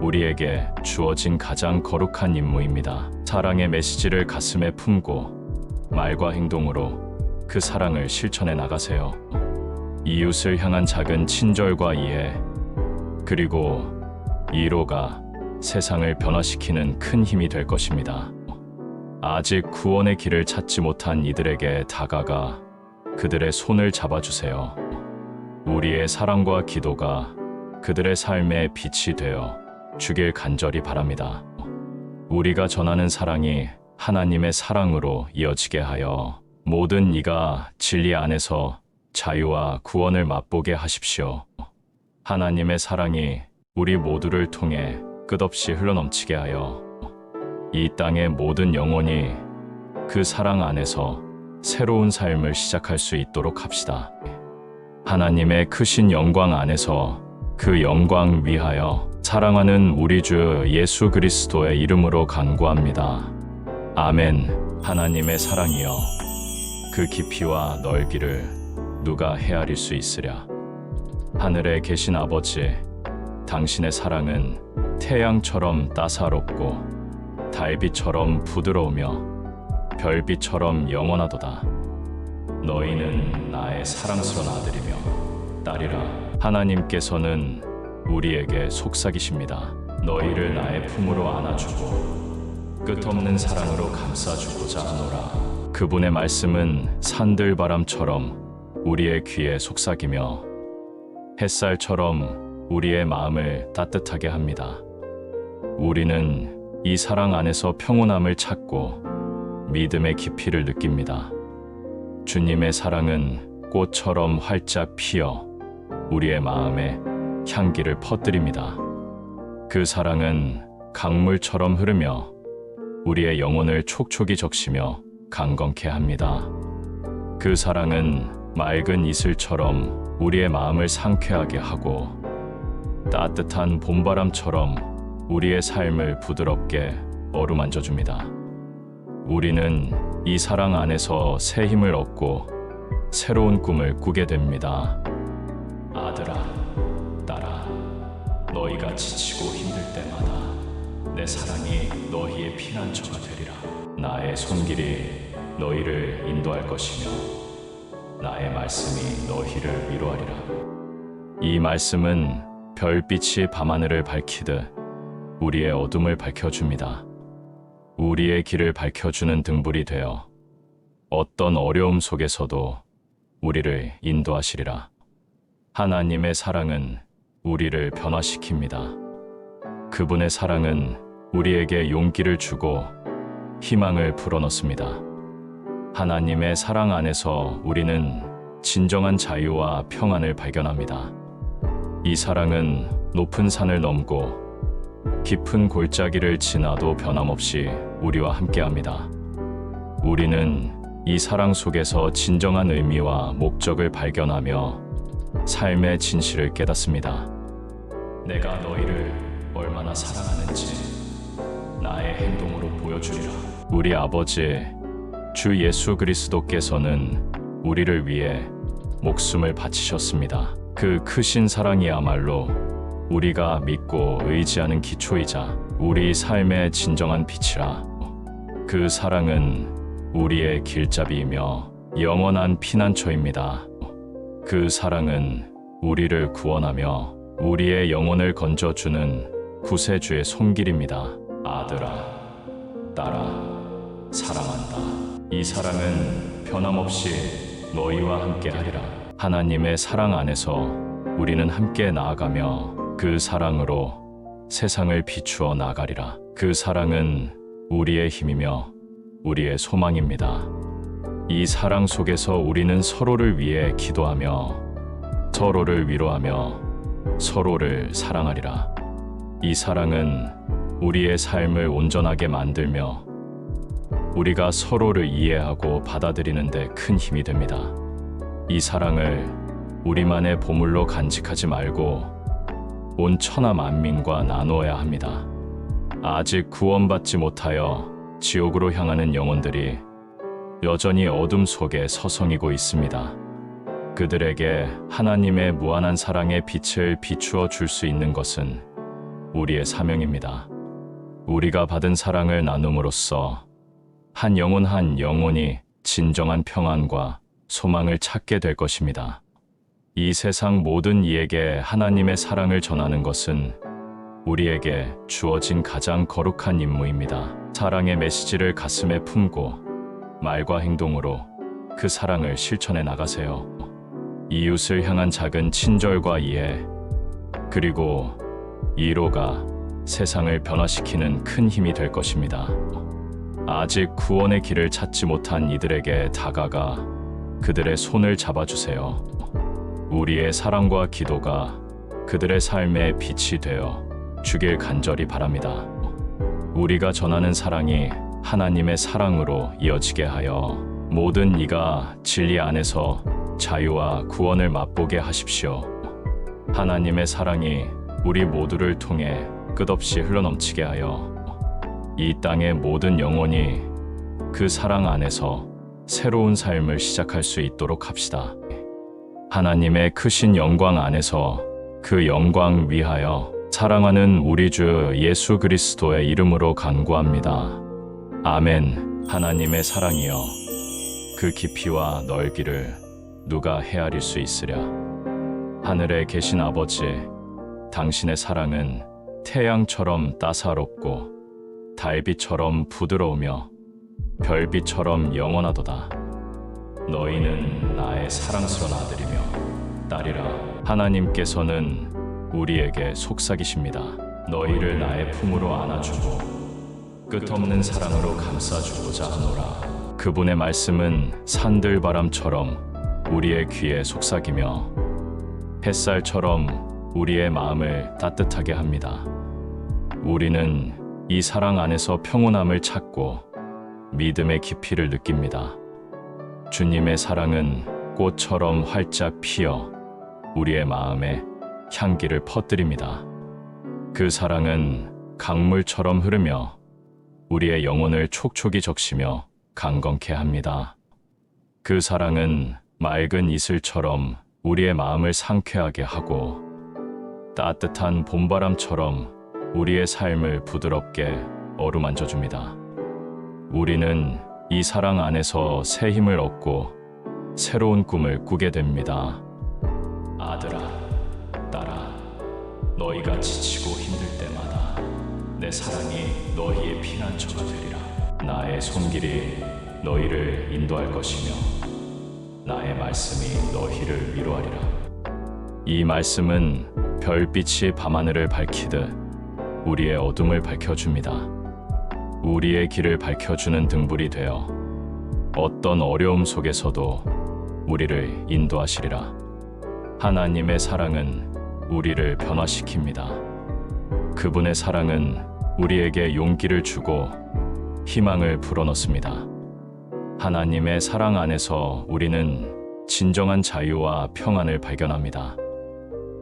우리에게 주어진 가장 거룩한 임무입니다. 사랑의 메시지를 가슴에 품고 말과 행동으로 그 사랑을 실천해 나가세요. 이웃을 향한 작은 친절과 이해, 그리고 이로가 세상을 변화시키는 큰 힘이 될 것입니다. 아직 구원의 길을 찾지 못한 이들에게 다가가 그들의 손을 잡아주세요. 우리의 사랑과 기도가 그들의 삶의 빛이 되어 주길 간절히 바랍니다. 우리가 전하는 사랑이 하나님의 사랑으로 이어지게 하여 모든 이가 진리 안에서 자유와 구원을 맛보게 하십시오. 하나님의 사랑이 우리 모두를 통해 끝없이 흘러넘치게 하여 이 땅의 모든 영혼이 그 사랑 안에서 새로운 삶을 시작할 수 있도록 합시다. 하나님의 크신 영광 안에서 그 영광 위하여 사랑하는 우리 주 예수 그리스도의 이름으로 간구합니다. 아멘. 하나님의 사랑이여, 그 깊이와 넓이를 누가 헤아릴 수 있으랴. 하늘에 계신 아버지, 당신의 사랑은 태양처럼 따사롭고 달빛처럼 부드러우며 별빛처럼 영원하도다. 너희는 나의 사랑스러운 아들이며 딸이라. 하나님께서는 우리에게 속삭이십니다. 너희를 나의 품으로 안아주고 끝없는 사랑으로 감싸주고자 하노라. 그분의 말씀은 산들바람처럼 우리의 귀에 속삭이며 햇살처럼 우리의 마음을 따뜻하게 합니다. 우리는 이 사랑 안에서 평온함을 찾고 믿음의 깊이를 느낍니다. 주님의 사랑은 꽃처럼 활짝 피어 우리의 마음에 향기를 퍼뜨립니다. 그 사랑은 강물처럼 흐르며 우리의 영혼을 촉촉이 적시며 강건케 합니다. 그 사랑은 맑은 이슬처럼 우리의 마음을 상쾌하게 하고 따뜻한 봄바람처럼 우리의 삶을 부드럽게 어루만져 줍니다. 우리는 이 사랑 안에서 새 힘을 얻고 새로운 꿈을 꾸게 됩니다. 아들아, 딸아, 너희가 지치고 힘들 때마다 내 사랑이 너희의 피난처가 되리라. 나의 손길이 너희를 인도할 것이며 나의 말씀이 너희를 위로하리라. 이 말씀은 별빛이 밤하늘을 밝히듯 우리의 어둠을 밝혀줍니다. 우리의 길을 밝혀주는 등불이 되어 어떤 어려움 속에서도 우리를 인도하시리라. 하나님의 사랑은 우리를 변화시킵니다. 그분의 사랑은 우리에게 용기를 주고 희망을 불어넣습니다. 하나님의 사랑 안에서 우리는 진정한 자유와 평안을 발견합니다. 이 사랑은 높은 산을 넘고 깊은 골짜기를 지나도 변함없이 우리와 함께합니다. 우리는 이 사랑 속에서 진정한 의미와 목적을 발견하며 삶의 진실을 깨닫습니다. 내가 너희를 얼마나 사랑하는지 나의 행동으로 보여주리라. 우리 아버지 주 예수 그리스도께서는 우리를 위해 목숨을 바치셨습니다. 그 크신 사랑이야말로 우리가 믿고 의지하는 기초이자 우리 삶의 진정한 빛이라. 그 사랑은 우리의 길잡이이며 영원한 피난처입니다. 그 사랑은 우리를 구원하며 우리의 영혼을 건져주는 구세주의 손길입니다. 아들아, 딸아, 사랑한다. 이 사랑은 변함없이 너희와 함께하리라. 하나님의 사랑 안에서 우리는 함께 나아가며 그 사랑으로 세상을 비추어 나가리라. 그 사랑은 우리의 힘이며 우리의 소망입니다. 이 사랑 속에서 우리는 서로를 위해 기도하며 서로를 위로하며 서로를 사랑하리라. 이 사랑은 우리의 삶을 온전하게 만들며 우리가 서로를 이해하고 받아들이는 데 큰 힘이 됩니다. 이 사랑을 우리만의 보물로 간직하지 말고 온 천하 만민과 나누어야 합니다. 아직 구원받지 못하여 지옥으로 향하는 영혼들이 여전히 어둠 속에 서성이고 있습니다. 그들에게 하나님의 무한한 사랑의 빛을 비추어 줄 수 있는 것은 우리의 사명입니다. 우리가 받은 사랑을 나눔으로써 한 영혼이 진정한 평안과 소망을 찾게 될 것입니다. 이 세상 모든 이에게 하나님의 사랑을 전하는 것은 우리에게 주어진 가장 거룩한 임무입니다. 사랑의 메시지를 가슴에 품고 말과 행동으로 그 사랑을 실천해 나가세요. 이웃을 향한 작은 친절과 이해, 그리고 이로가 세상을 변화시키는 큰 힘이 될 것입니다. 아직 구원의 길을 찾지 못한 이들에게 다가가 그들의 손을 잡아주세요. 우리의 사랑과 기도가 그들의 삶의 빛이 되어 주길 간절히 바랍니다. 우리가 전하는 사랑이 하나님의 사랑으로 이어지게 하여 모든 이가 진리 안에서 자유와 구원을 맛보게 하십시오. 하나님의 사랑이 우리 모두를 통해 끝없이 흘러넘치게 하여 이 땅의 모든 영혼이 그 사랑 안에서 새로운 삶을 시작할 수 있도록 합시다. 하나님의 크신 영광 안에서 그 영광 위하여 사랑하는 우리 주 예수 그리스도의 이름으로 간구합니다. 아멘. 하나님의 사랑이여, 그 깊이와 넓이를 누가 헤아릴 수 있으랴. 하늘에 계신 아버지, 당신의 사랑은 태양처럼 따사롭고 달빛처럼 부드러우며 별빛처럼 영원하도다. 너희는 나의 사랑스러운 아들이며 딸이라. 하나님께서는 우리에게 속삭이십니다. 너희를 나의 품으로 안아주고 끝없는 사랑으로 감싸주고자 하노라. 그분의 말씀은 산들바람처럼 우리의 귀에 속삭이며 햇살처럼 우리의 마음을 따뜻하게 합니다. 우리는 이 사랑 안에서 평온함을 찾고 믿음의 깊이를 느낍니다. 주님의 사랑은 꽃처럼 활짝 피어 우리의 마음에 향기를 퍼뜨립니다. 그 사랑은 강물처럼 흐르며 우리의 영혼을 촉촉이 적시며 강건케 합니다. 그 사랑은 맑은 이슬처럼 우리의 마음을 상쾌하게 하고 따뜻한 봄바람처럼 우리의 삶을 부드럽게 어루만져 줍니다. 우리는 이 사랑 안에서 새 힘을 얻고 새로운 꿈을 꾸게 됩니다. 아들아, 딸아, 너희가 지치고 힘들 때마다 내 사랑이 너희의 피난처가 되리라. 나의 손길이 너희를 인도할 것이며 나의 말씀이 너희를 위로하리라. 이 말씀은 별빛이 밤하늘을 밝히듯 우리의 어둠을 밝혀줍니다. 우리의 길을 밝혀주는 등불이 되어 어떤 어려움 속에서도 우리를 인도하시리라. 하나님의 사랑은 우리를 변화시킵니다. 그분의 사랑은 우리에게 용기를 주고 희망을 불어넣습니다. 하나님의 사랑 안에서 우리는 진정한 자유와 평안을 발견합니다.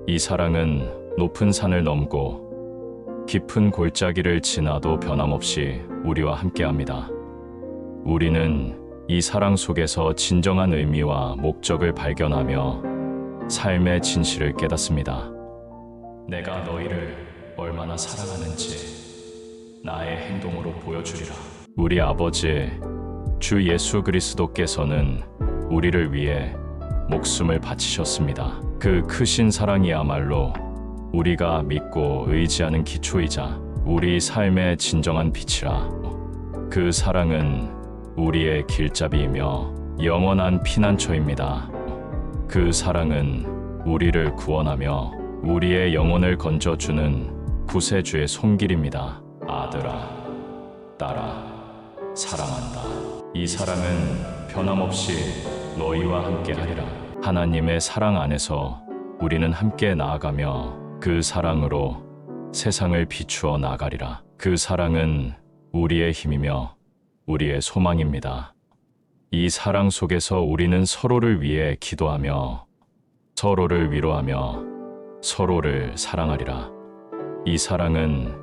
이 사랑은 높은 산을 넘고 깊은 골짜기를 지나도 변함없이 우리와 함께합니다. 우리는 이 사랑 속에서 진정한 의미와 목적을 발견하며 삶의 진실을 깨닫습니다. 내가 너희를 얼마나 사랑하는지 나의 행동으로 보여주리라. 우리 아버지 주 예수 그리스도께서는 우리를 위해 목숨을 바치셨습니다. 그 크신 사랑이야말로 우리가 믿고 의지하는 기초이자 우리 삶의 진정한 빛이라. 그 사랑은 우리의 길잡이이며 영원한 피난처입니다. 그 사랑은 우리를 구원하며 우리의 영혼을 건져주는 구세주의 손길입니다. 아들아, 딸아, 사랑한다. 이 사랑은 변함없이 너희와 함께하리라. 하나님의 사랑 안에서 우리는 함께 나아가며 그 사랑으로 세상을 비추어 나가리라. 그 사랑은 우리의 힘이며 우리의 소망입니다. 이 사랑 속에서 우리는 서로를 위해 기도하며 서로를 위로하며 서로를 사랑하리라. 이 사랑은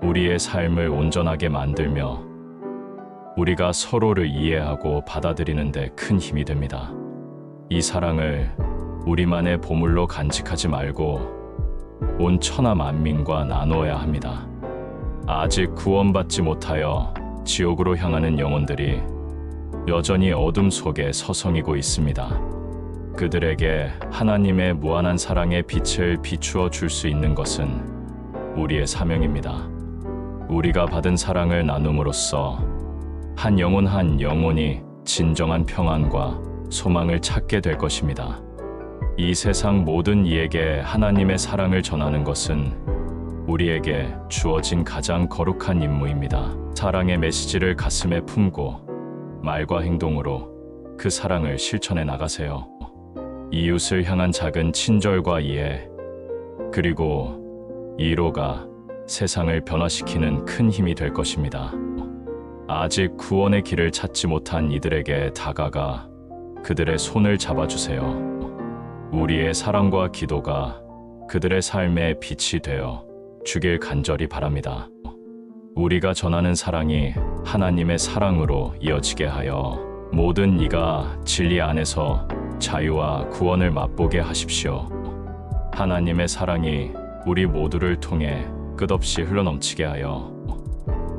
우리의 삶을 온전하게 만들며 우리가 서로를 이해하고 받아들이는 데 큰 힘이 됩니다. 이 사랑을 우리만의 보물로 간직하지 말고 온 천하 만민과 나누어야 합니다. 아직 구원받지 못하여 지옥으로 향하는 영혼들이 여전히 어둠 속에 서성이고 있습니다. 그들에게 하나님의 무한한 사랑의 빛을 비추어 줄 수 있는 것은 우리의 사명입니다. 우리가 받은 사랑을 나눔으로써 한 영혼이 진정한 평안과 소망을 찾게 될 것입니다. 이 세상 모든 이에게 하나님의 사랑을 전하는 것은 우리에게 주어진 가장 거룩한 임무입니다. 사랑의 메시지를 가슴에 품고 말과 행동으로 그 사랑을 실천해 나가세요. 이웃을 향한 작은 친절과 이해, 그리고 이로가 세상을 변화시키는 큰 힘이 될 것입니다. 아직 구원의 길을 찾지 못한 이들에게 다가가 그들의 손을 잡아주세요. 우리의 사랑과 기도가 그들의 삶의 빛이 되어 주길 간절히 바랍니다. 우리가 전하는 사랑이 하나님의 사랑으로 이어지게 하여 모든 이가 진리 안에서 자유와 구원을 맛보게 하십시오. 하나님의 사랑이 우리 모두를 통해 끝없이 흘러넘치게 하여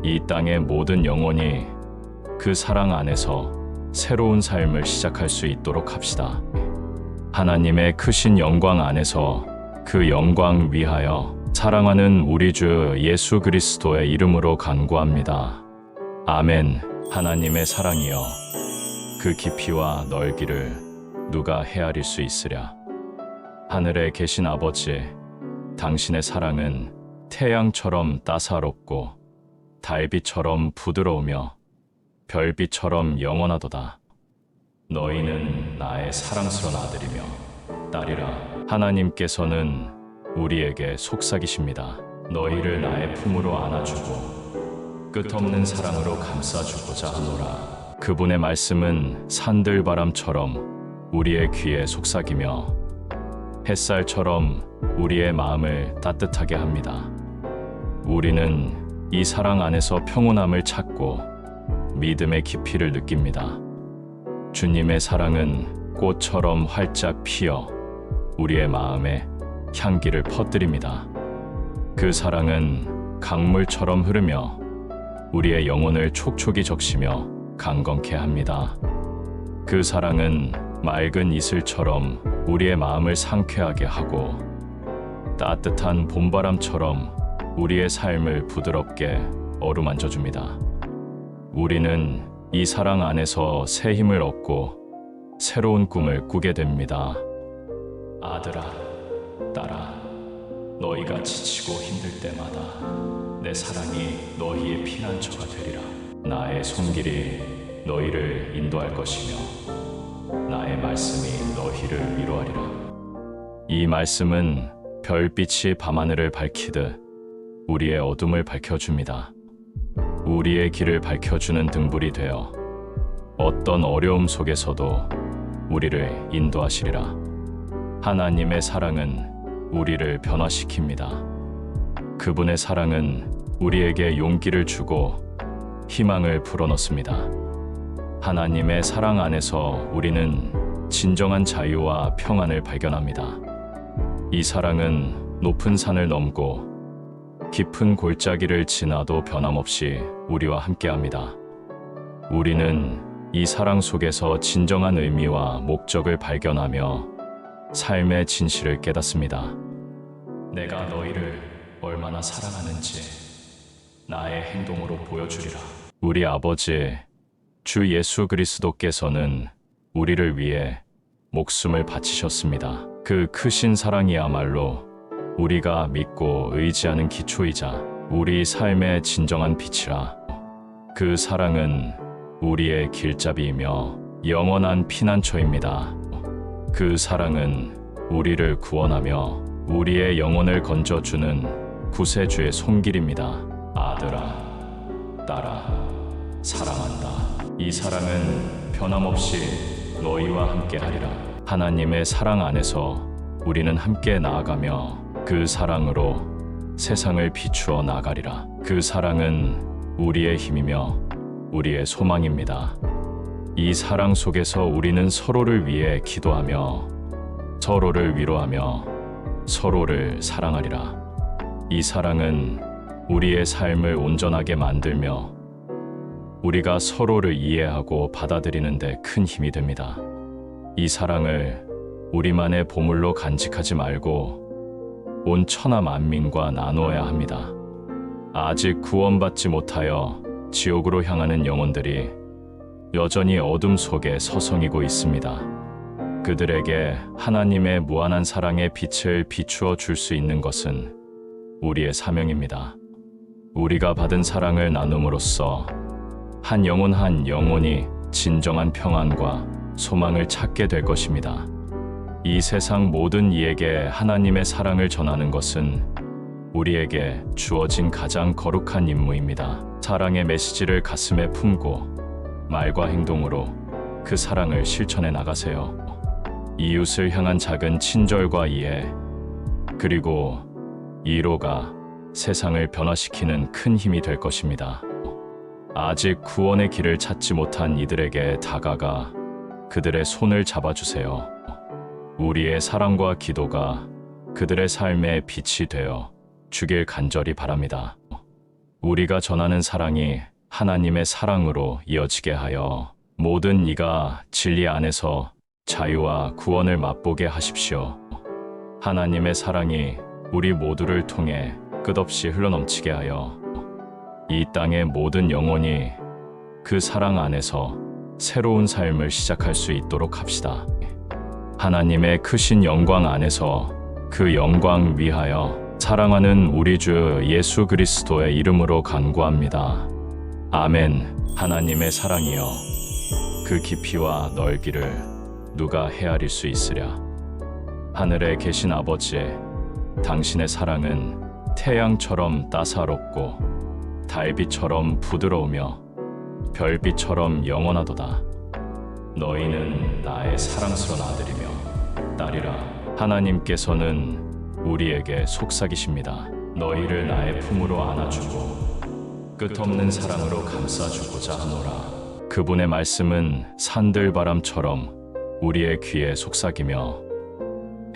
이 땅의 모든 영혼이 그 사랑 안에서 새로운 삶을 시작할 수 있도록 합시다. 하나님의 크신 영광 안에서 그 영광 위하여 사랑하는 우리 주 예수 그리스도의 이름으로 간구합니다. 아멘. 하나님의 사랑이여, 그 깊이와 넓이를 누가 헤아릴 수 있으랴. 하늘에 계신 아버지, 당신의 사랑은 태양처럼 따사롭고 달빛처럼 부드러우며 별빛처럼 영원하도다. 너희는 나의 사랑스러운 아들이며 딸이라. 하나님께서는 우리에게 속삭이십니다. 너희를 나의 품으로 안아주고 끝없는 사랑으로 감싸주고자 하노라. 그분의 말씀은 산들바람처럼 우리의 귀에 속삭이며 햇살처럼 우리의 마음을 따뜻하게 합니다. 우리는 이 사랑 안에서 평온함을 찾고 믿음의 깊이를 느낍니다. 주님의 사랑은 꽃처럼 활짝 피어 우리의 마음에 향기를 퍼뜨립니다. 그 사랑은 강물처럼 흐르며 우리의 영혼을 촉촉이 적시며 강건케 합니다. 그 사랑은 맑은 이슬처럼 우리의 마음을 상쾌하게 하고 따뜻한 봄바람처럼 우리의 삶을 부드럽게 어루만져 줍니다. 우리는 이 사랑 안에서 새 힘을 얻고 새로운 꿈을 꾸게 됩니다. 아들아, 딸아, 너희가 지치고 힘들 때마다 내 사랑이 너희의 피난처가 되리라. 나의 손길이 너희를 인도할 것이며 나의 말씀이 너희를 위로하리라. 이 말씀은 별빛이 밤하늘을 밝히듯 우리의 어둠을 밝혀줍니다. 우리의 길을 밝혀주는 등불이 되어 어떤 어려움 속에서도 우리를 인도하시리라. 하나님의 사랑은 우리를 변화시킵니다. 그분의 사랑은 우리에게 용기를 주고 희망을 불어넣습니다. 하나님의 사랑 안에서 우리는 진정한 자유와 평안을 발견합니다. 이 사랑은 높은 산을 넘고 깊은 골짜기를 지나도 변함없이 우리와 함께합니다. 우리는 이 사랑 속에서 진정한 의미와 목적을 발견하며 삶의 진실을 깨닫습니다. 내가 너희를 얼마나 사랑하는지 나의 행동으로 보여주리라. 우리 아버지 주 예수 그리스도께서는 우리를 위해 목숨을 바치셨습니다. 그 크신 사랑이야말로 우리가 믿고 의지하는 기초이자 우리 삶의 진정한 빛이라. 그 사랑은 우리의 길잡이이며 영원한 피난처입니다. 그 사랑은 우리를 구원하며 우리의 영혼을 건져주는 구세주의 손길입니다. 아들아, 딸아, 사랑한다. 이 사랑은 변함없이 너희와 함께하리라. 하나님의 사랑 안에서 우리는 함께 나아가며 그 사랑으로 세상을 비추어 나가리라. 그 사랑은 우리의 힘이며 우리의 소망입니다. 이 사랑 속에서 우리는 서로를 위해 기도하며 서로를 위로하며 서로를 사랑하리라. 이 사랑은 우리의 삶을 온전하게 만들며 우리가 서로를 이해하고 받아들이는 데 큰 힘이 됩니다. 이 사랑을 우리만의 보물로 간직하지 말고 온 천하 만민과 나누어야 합니다. 아직 구원받지 못하여 지옥으로 향하는 영혼들이 여전히 어둠 속에 서성이고 있습니다. 그들에게 하나님의 무한한 사랑의 빛을 비추어 줄 수 있는 것은 우리의 사명입니다. 우리가 받은 사랑을 나눔으로써 한 영혼이 진정한 평안과 소망을 찾게 될 것입니다. 이 세상 모든 이에게 하나님의 사랑을 전하는 것은 우리에게 주어진 가장 거룩한 임무입니다. 사랑의 메시지를 가슴에 품고 말과 행동으로 그 사랑을 실천해 나가세요. 이웃을 향한 작은 친절과 이해, 그리고 이로가 세상을 변화시키는 큰 힘이 될 것입니다. 아직 구원의 길을 찾지 못한 이들에게 다가가 그들의 손을 잡아주세요. 우리의 사랑과 기도가 그들의 삶의 빛이 되어 주길 간절히 바랍니다. 우리가 전하는 사랑이 하나님의 사랑으로 이어지게 하여 모든 이가 진리 안에서 자유와 구원을 맛보게 하십시오. 하나님의 사랑이 우리 모두를 통해 끝없이 흘러넘치게 하여 이 땅의 모든 영혼이 그 사랑 안에서 새로운 삶을 시작할 수 있도록 합시다. 하나님의 크신 영광 안에서 그 영광 위하여 사랑하는 우리 주 예수 그리스도의 이름으로 간구합니다. 아멘. 하나님의 사랑이여, 그 깊이와 넓이를 누가 헤아릴 수 있으랴. 하늘에 계신 아버지, 당신의 사랑은 태양처럼 따사롭고 달빛처럼 부드러우며 별빛처럼 영원하도다. 너희는 나의 사랑스러운 아들이며 딸이라. 하나님께서는 우리에게 속삭이십니다. 너희를 나의 품으로 안아주고 끝없는 사랑으로 감싸주고자 하노라. 그분의 말씀은 산들바람처럼 우리의 귀에 속삭이며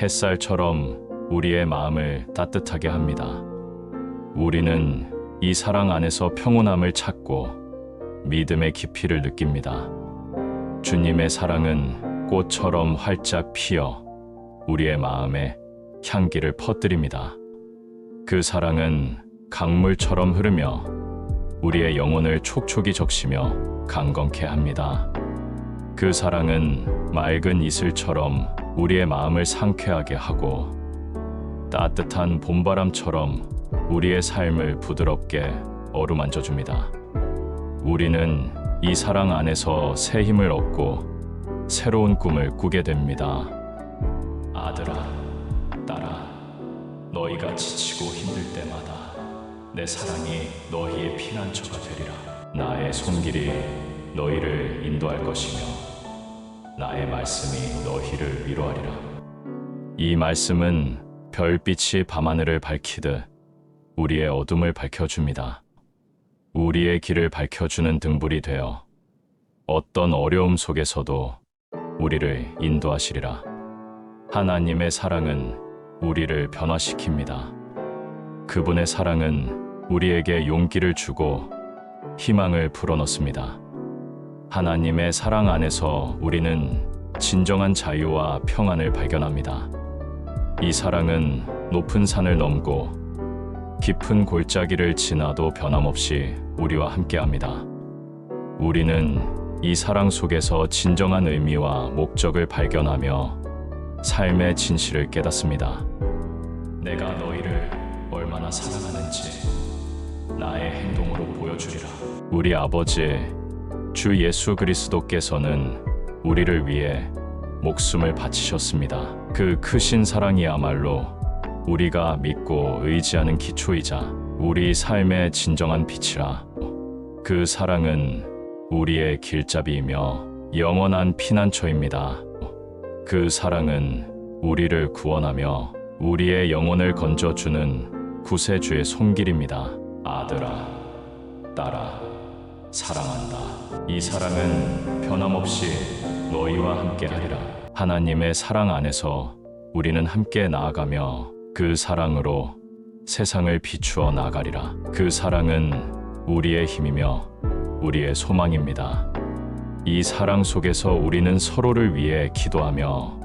햇살처럼 우리의 마음을 따뜻하게 합니다. 우리는 이 사랑 안에서 평온함을 찾고 믿음의 깊이를 느낍니다. 주님의 사랑은 꽃처럼 활짝 피어 우리의 마음에 향기를 퍼뜨립니다. 그 사랑은 강물처럼 흐르며 우리의 영혼을 촉촉이 적시며 강건케 합니다. 그 사랑은 맑은 이슬처럼 우리의 마음을 상쾌하게 하고 따뜻한 봄바람처럼 우리의 삶을 부드럽게 어루만져 줍니다. 우리는 이 사랑 안에서 새 힘을 얻고 새로운 꿈을 꾸게 됩니다. 아들아, 딸아, 너희가 지치고 힘들 때마다 내 사랑이 너희의 피난처가 되리라. 나의 손길이 너희를 인도할 것이며 나의 말씀이 너희를 위로하리라. 이 말씀은 별빛이 밤하늘을 밝히듯 우리의 어둠을 밝혀줍니다. 우리의 길을 밝혀주는 등불이 되어 어떤 어려움 속에서도 우리를 인도하시리라. 하나님의 사랑은 우리를 변화시킵니다. 그분의 사랑은 우리에게 용기를 주고 희망을 불어넣습니다. 하나님의 사랑 안에서 우리는 진정한 자유와 평안을 발견합니다. 이 사랑은 높은 산을 넘고 깊은 골짜기를 지나도 변함없이 우리와 함께합니다. 우리는 이 사랑 속에서 진정한 의미와 목적을 발견하며 삶의 진실을 깨닫습니다. 내가 너희를 얼마나 사랑하는지 나의 행동으로 보여주리라. 우리 아버지, 주 예수 그리스도께서는 우리를 위해 목숨을 바치셨습니다. 그 크신 사랑이야말로 우리가 믿고 의지하는 기초이자 우리 삶의 진정한 빛이라. 그 사랑은 우리의 길잡이이며 영원한 피난처입니다. 그 사랑은 우리를 구원하며 우리의 영혼을 건져주는 구세주의 손길입니다. 아들아, 딸아, 사랑한다. 이 사랑은 변함없이 너희와 함께하리라. 하나님의 사랑 안에서 우리는 함께 나아가며 그 사랑으로 세상을 비추어 나가리라. 그 사랑은 우리의 힘이며 우리의 소망입니다. 이 사랑 속에서 우리는 서로를 위해 기도하며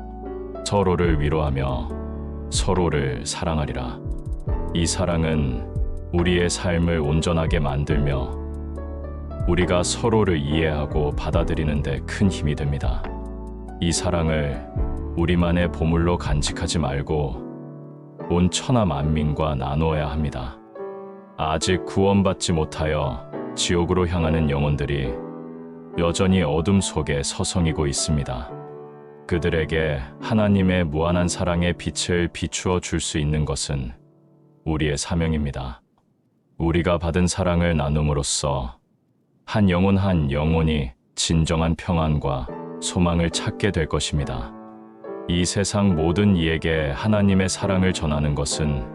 서로를 위로하며 서로를 사랑하리라. 이 사랑은 우리의 삶을 온전하게 만들며 우리가 서로를 이해하고 받아들이는 데 큰 힘이 됩니다. 이 사랑을 우리만의 보물로 간직하지 말고 온 천하 만민과 나누어야 합니다. 아직 구원받지 못하여 지옥으로 향하는 영혼들이 여전히 어둠 속에 서성이고 있습니다. 그들에게 하나님의 무한한 사랑의 빛을 비추어 줄 수 있는 것은 우리의 사명입니다. 우리가 받은 사랑을 나눔으로써 한 영혼이 진정한 평안과 소망을 찾게 될 것입니다. 이 세상 모든 이에게 하나님의 사랑을 전하는 것은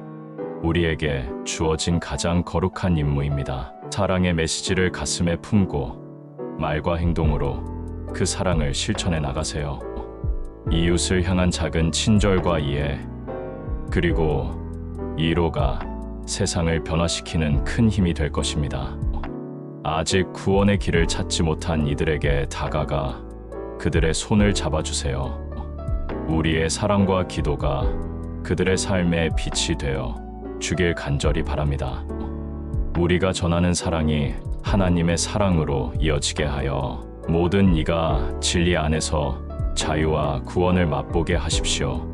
우리에게 주어진 가장 거룩한 임무입니다. 사랑의 메시지를 가슴에 품고 말과 행동으로 그 사랑을 실천해 나가세요. 이웃을 향한 작은 친절과 이해, 그리고 이로가 세상을 변화시키는 큰 힘이 될 것입니다. 아직 구원의 길을 찾지 못한 이들에게 다가가 그들의 손을 잡아주세요. 우리의 사랑과 기도가 그들의 삶의 빛이 되어 주길 간절히 바랍니다. 우리가 전하는 사랑이 하나님의 사랑으로 이어지게 하여 모든 이가 진리 안에서 자유와 구원을 맛보게 하십시오.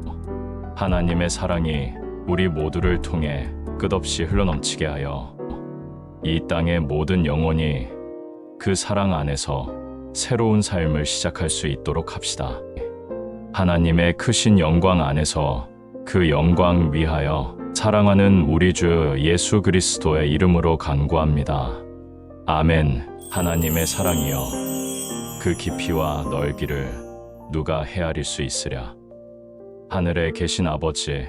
하나님의 사랑이 우리 모두를 통해 끝없이 흘러넘치게 하여 이 땅의 모든 영혼이 그 사랑 안에서 새로운 삶을 시작할 수 있도록 합시다. 하나님의 크신 영광 안에서 그 영광 위하여 사랑하는 우리 주 예수 그리스도의 이름으로 간구합니다. 아멘. 하나님의 사랑이여, 그 깊이와 넓이를 누가 헤아릴 수 있으랴. 하늘에 계신 아버지,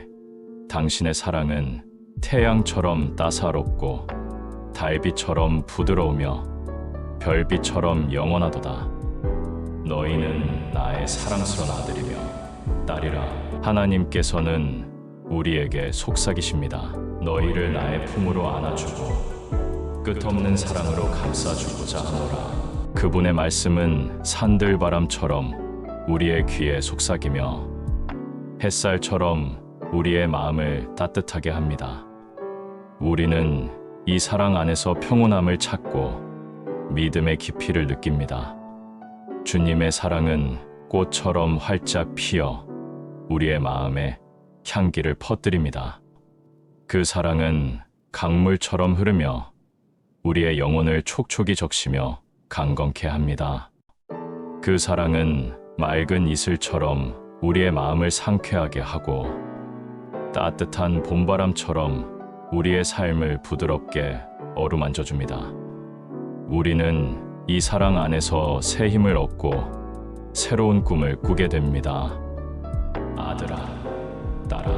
당신의 사랑은 태양처럼 따사롭고 달빛처럼 부드러우며 별빛처럼 영원하도다. 너희는 나의 사랑스러운 아들이며 딸이라. 하나님께서는 우리에게 속삭이십니다. 너희를 나의 품으로 안아주고 끝없는 사랑으로 감싸주고자 하노라. 그분의 말씀은 산들바람처럼 우리의 귀에 속삭이며 햇살처럼 우리의 마음을 따뜻하게 합니다. 우리는 이 사랑 안에서 평온함을 찾고 믿음의 깊이를 느낍니다. 주님의 사랑은 꽃처럼 활짝 피어 우리의 마음에 향기를 퍼뜨립니다. 그 사랑은 강물처럼 흐르며 우리의 영혼을 촉촉이 적시며 강건케 합니다. 그 사랑은 맑은 이슬처럼 우리의 마음을 상쾌하게 하고 따뜻한 봄바람처럼 우리의 삶을 부드럽게 어루만져 줍니다. 우리는 이 사랑 안에서 새 힘을 얻고 새로운 꿈을 꾸게 됩니다. 아들아, 딸아,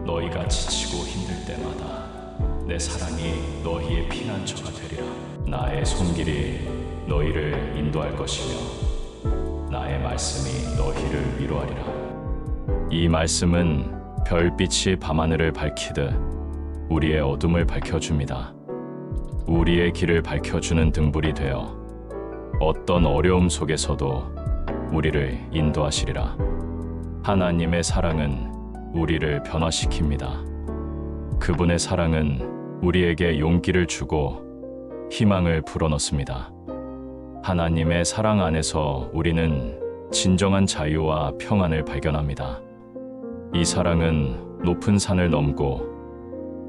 너희가 지치고 힘들 때마다 내 사랑이 너희의 피난처가 되리라. 나의 손길이 너희를 인도할 것이며 나의 말씀이 너희를 위로하리라. 이 말씀은 별빛이 밤하늘을 밝히듯 우리의 어둠을 밝혀줍니다. 우리의 길을 밝혀주는 등불이 되어 어떤 어려움 속에서도 우리를 인도하시리라. 하나님의 사랑은 우리를 변화시킵니다. 그분의 사랑은 우리에게 용기를 주고 희망을 불어넣습니다. 하나님의 사랑 안에서 우리는 진정한 자유와 평안을 발견합니다. 이 사랑은 높은 산을 넘고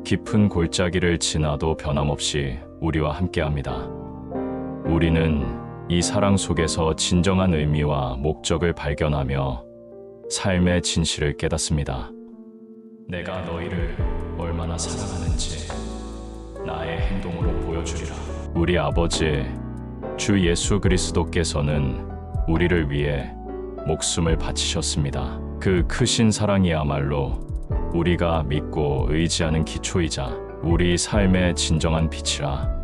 깊은 골짜기를 지나도 변함없이 우리와 함께합니다. 우리는 이 사랑 속에서 진정한 의미와 목적을 발견하며 삶의 진실을 깨닫습니다. 내가 너희를 얼마나 사랑하는지 나의 행동으로 보여주리라. 우리 아버지 주 예수 그리스도께서는 우리를 위해 목숨을 바치셨습니다. 그 크신 사랑이야말로 우리가 믿고 의지하는 기초이자 우리 삶의 진정한 빛이라.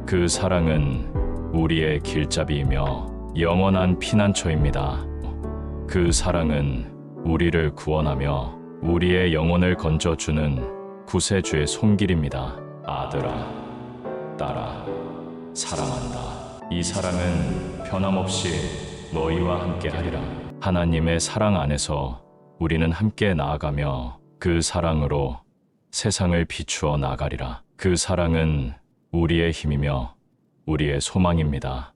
그 사랑은 우리의 길잡이이며 영원한 피난처입니다. 그 사랑은 우리를 구원하며 우리의 영혼을 건져주는 구세주의 손길입니다. 아들아, 딸아, 사랑한다. 이 사랑은 변함없이 너희와 함께하리라. 하나님의 사랑 안에서 우리는 함께 나아가며 그 사랑으로 세상을 비추어 나가리라. 그 사랑은 우리의 힘이며 우리의 소망입니다.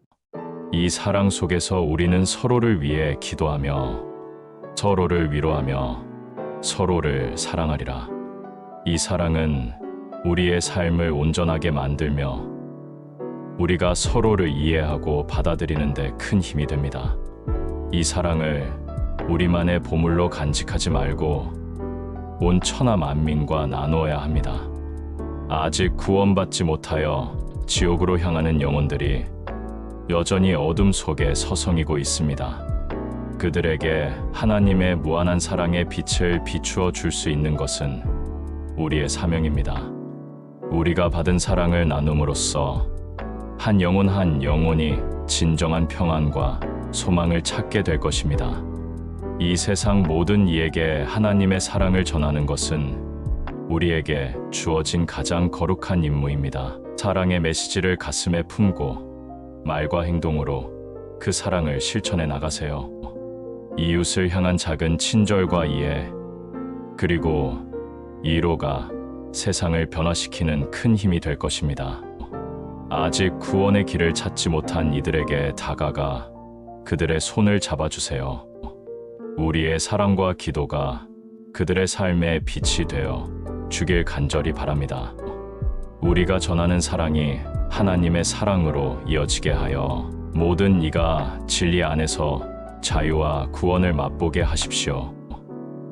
이 사랑 속에서 우리는 서로를 위해 기도하며 서로를 위로하며 서로를 사랑하리라. 이 사랑은 우리의 삶을 온전하게 만들며 우리가 서로를 이해하고 받아들이는 데 큰 힘이 됩니다. 이 사랑을 우리만의 보물로 간직하지 말고 온 천하 만민과 나누어야 합니다. 아직 구원받지 못하여 지옥으로 향하는 영혼들이 여전히 어둠 속에 서성이고 있습니다. 그들에게 하나님의 무한한 사랑의 빛을 비추어 줄 수 있는 것은 우리의 사명입니다. 우리가 받은 사랑을 나눔으로써 한 영혼이 진정한 평안과 소망을 찾게 될 것입니다. 이 세상 모든 이에게 하나님의 사랑을 전하는 것은 우리에게 주어진 가장 거룩한 임무입니다. 사랑의 메시지를 가슴에 품고 말과 행동으로 그 사랑을 실천해 나가세요. 이웃을 향한 작은 친절과 이해, 그리고 이로가 세상을 변화시키는 큰 힘이 될 것입니다. 아직 구원의 길을 찾지 못한 이들에게 다가가 그들의 손을 잡아주세요. 우리의 사랑과 기도가 그들의 삶의 빛이 되어 주길 간절히 바랍니다. 우리가 전하는 사랑이 하나님의 사랑으로 이어지게 하여 모든 이가 진리 안에서 자유와 구원을 맛보게 하십시오.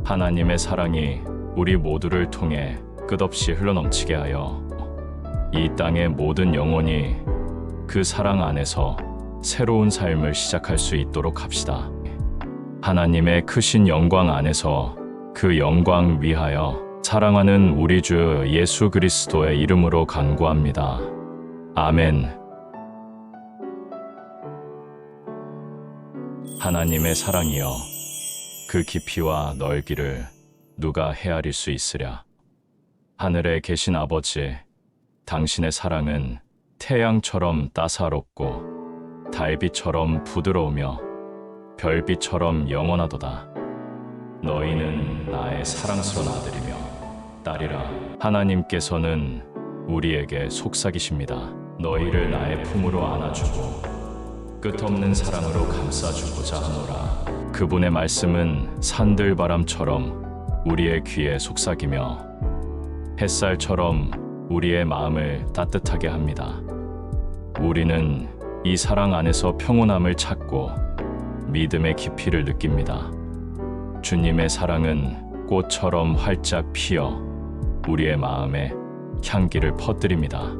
하나님의 사랑이 우리 모두를 통해 끝없이 흘러넘치게 하여 이 땅의 모든 영혼이 그 사랑 안에서 새로운 삶을 시작할 수 있도록 합시다. 하나님의 크신 영광 안에서 그 영광 위하여 사랑하는 우리 주 예수 그리스도의 이름으로 간구합니다. 아멘. 하나님의 사랑이여, 그 깊이와 넓이를 누가 헤아릴 수 있으랴. 하늘에 계신 아버지, 당신의 사랑은 태양처럼 따사롭고 달빛처럼 부드러우며 별빛처럼 영원하도다. 너희는 나의 사랑스러운 아들이며 딸이라. 하나님께서는 우리에게 속삭이십니다. 너희를 나의 품으로 안아주고 끝없는 사랑으로 감싸주고자 하노라. 그분의 말씀은 산들바람처럼 우리의 귀에 속삭이며 햇살처럼 우리의 마음을 따뜻하게 합니다. 우리는 이 사랑 안에서 평온함을 찾고 믿음의 깊이를 느낍니다. 주님의 사랑은 꽃처럼 활짝 피어 우리의 마음에 향기를 퍼뜨립니다.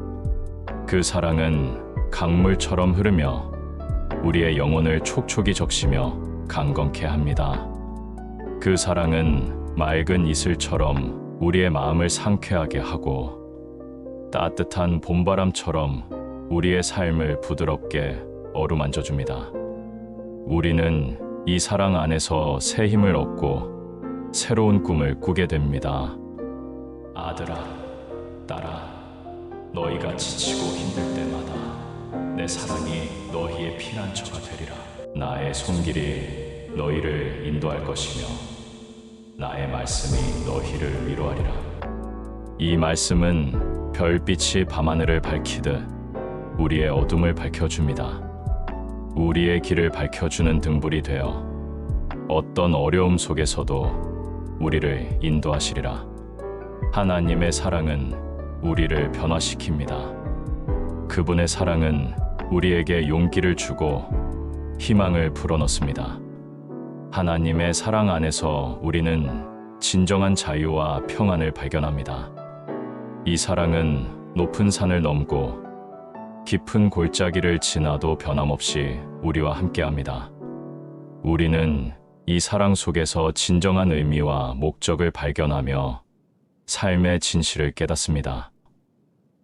그 사랑은 강물처럼 흐르며 우리의 영혼을 촉촉이 적시며 강건케 합니다. 그 사랑은 맑은 이슬처럼 우리의 마음을 상쾌하게 하고 따뜻한 봄바람처럼 우리의 삶을 부드럽게 어루만져 줍니다. 우리는 이 사랑 안에서 새 힘을 얻고 새로운 꿈을 꾸게 됩니다. 아들아, 딸아, 너희가 지치고 힘들 때마다 내 사랑이 너희의 피난처가 되리라. 나의 손길이 너희를 인도할 것이며 나의 말씀이 너희를 위로하리라. 이 말씀은 별빛이 밤하늘을 밝히듯 우리의 어둠을 밝혀줍니다. 우리의 길을 밝혀주는 등불이 되어 어떤 어려움 속에서도 우리를 인도하시리라. 하나님의 사랑은 우리를 변화시킵니다. 그분의 사랑은 우리에게 용기를 주고 희망을 불어넣습니다. 하나님의 사랑 안에서 우리는 진정한 자유와 평안을 발견합니다. 이 사랑은 높은 산을 넘고 깊은 골짜기를 지나도 변함없이 우리와 함께합니다. 우리는 이 사랑 속에서 진정한 의미와 목적을 발견하며 삶의 진실을 깨닫습니다.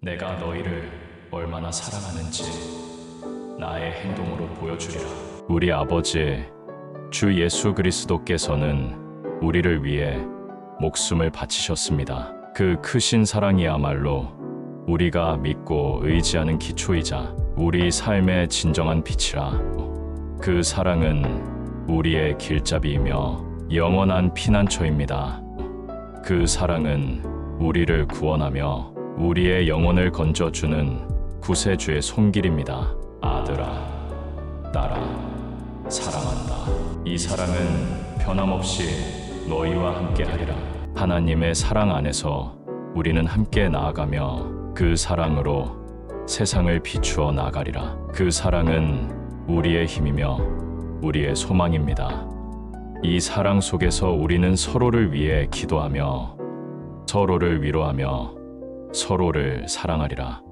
내가 너희를 얼마나 사랑하는지 나의 행동으로 보여주리라. 우리 아버지 주 예수 그리스도께서는 우리를 위해 목숨을 바치셨습니다. 그 크신 사랑이야말로 우리가 믿고 의지하는 기초이자 우리 삶의 진정한 빛이라. 그 사랑은 우리의 길잡이이며 영원한 피난처입니다. 그 사랑은 우리를 구원하며 우리의 영혼을 건져주는 구세주의 손길입니다. 아들아, 딸아, 사랑한다. 이 사랑은 변함없이 너희와 함께하리라. 하나님의 사랑 안에서 우리는 함께 나아가며 그 사랑으로 세상을 비추어 나가리라. 그 사랑은 우리의 힘이며 우리의 소망입니다. 이 사랑 속에서 우리는 서로를 위해 기도하며 서로를 위로하며 서로를 사랑하리라.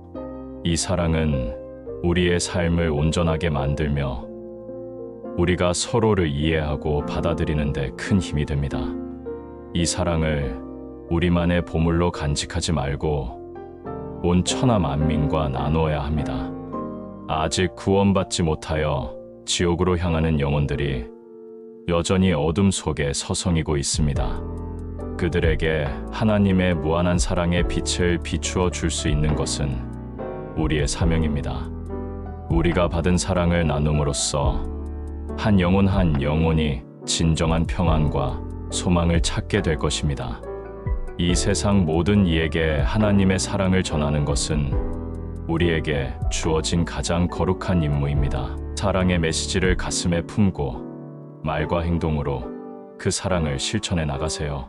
이 사랑은 우리의 삶을 온전하게 만들며 우리가 서로를 이해하고 받아들이는 데 큰 힘이 됩니다. 이 사랑을 우리만의 보물로 간직하지 말고 온 천하 만민과 나누어야 합니다. 아직 구원받지 못하여 지옥으로 향하는 영혼들이 여전히 어둠 속에 서성이고 있습니다. 그들에게 하나님의 무한한 사랑의 빛을 비추어 줄 수 있는 것은 우리의 사명입니다. 우리가 받은 사랑을 나눔으로써 한 영혼이 진정한 평안과 소망을 찾게 될 것입니다. 이 세상 모든 이에게 하나님의 사랑을 전하는 것은 우리에게 주어진 가장 거룩한 임무입니다. 사랑의 메시지를 가슴에 품고 말과 행동으로 그 사랑을 실천해 나가세요.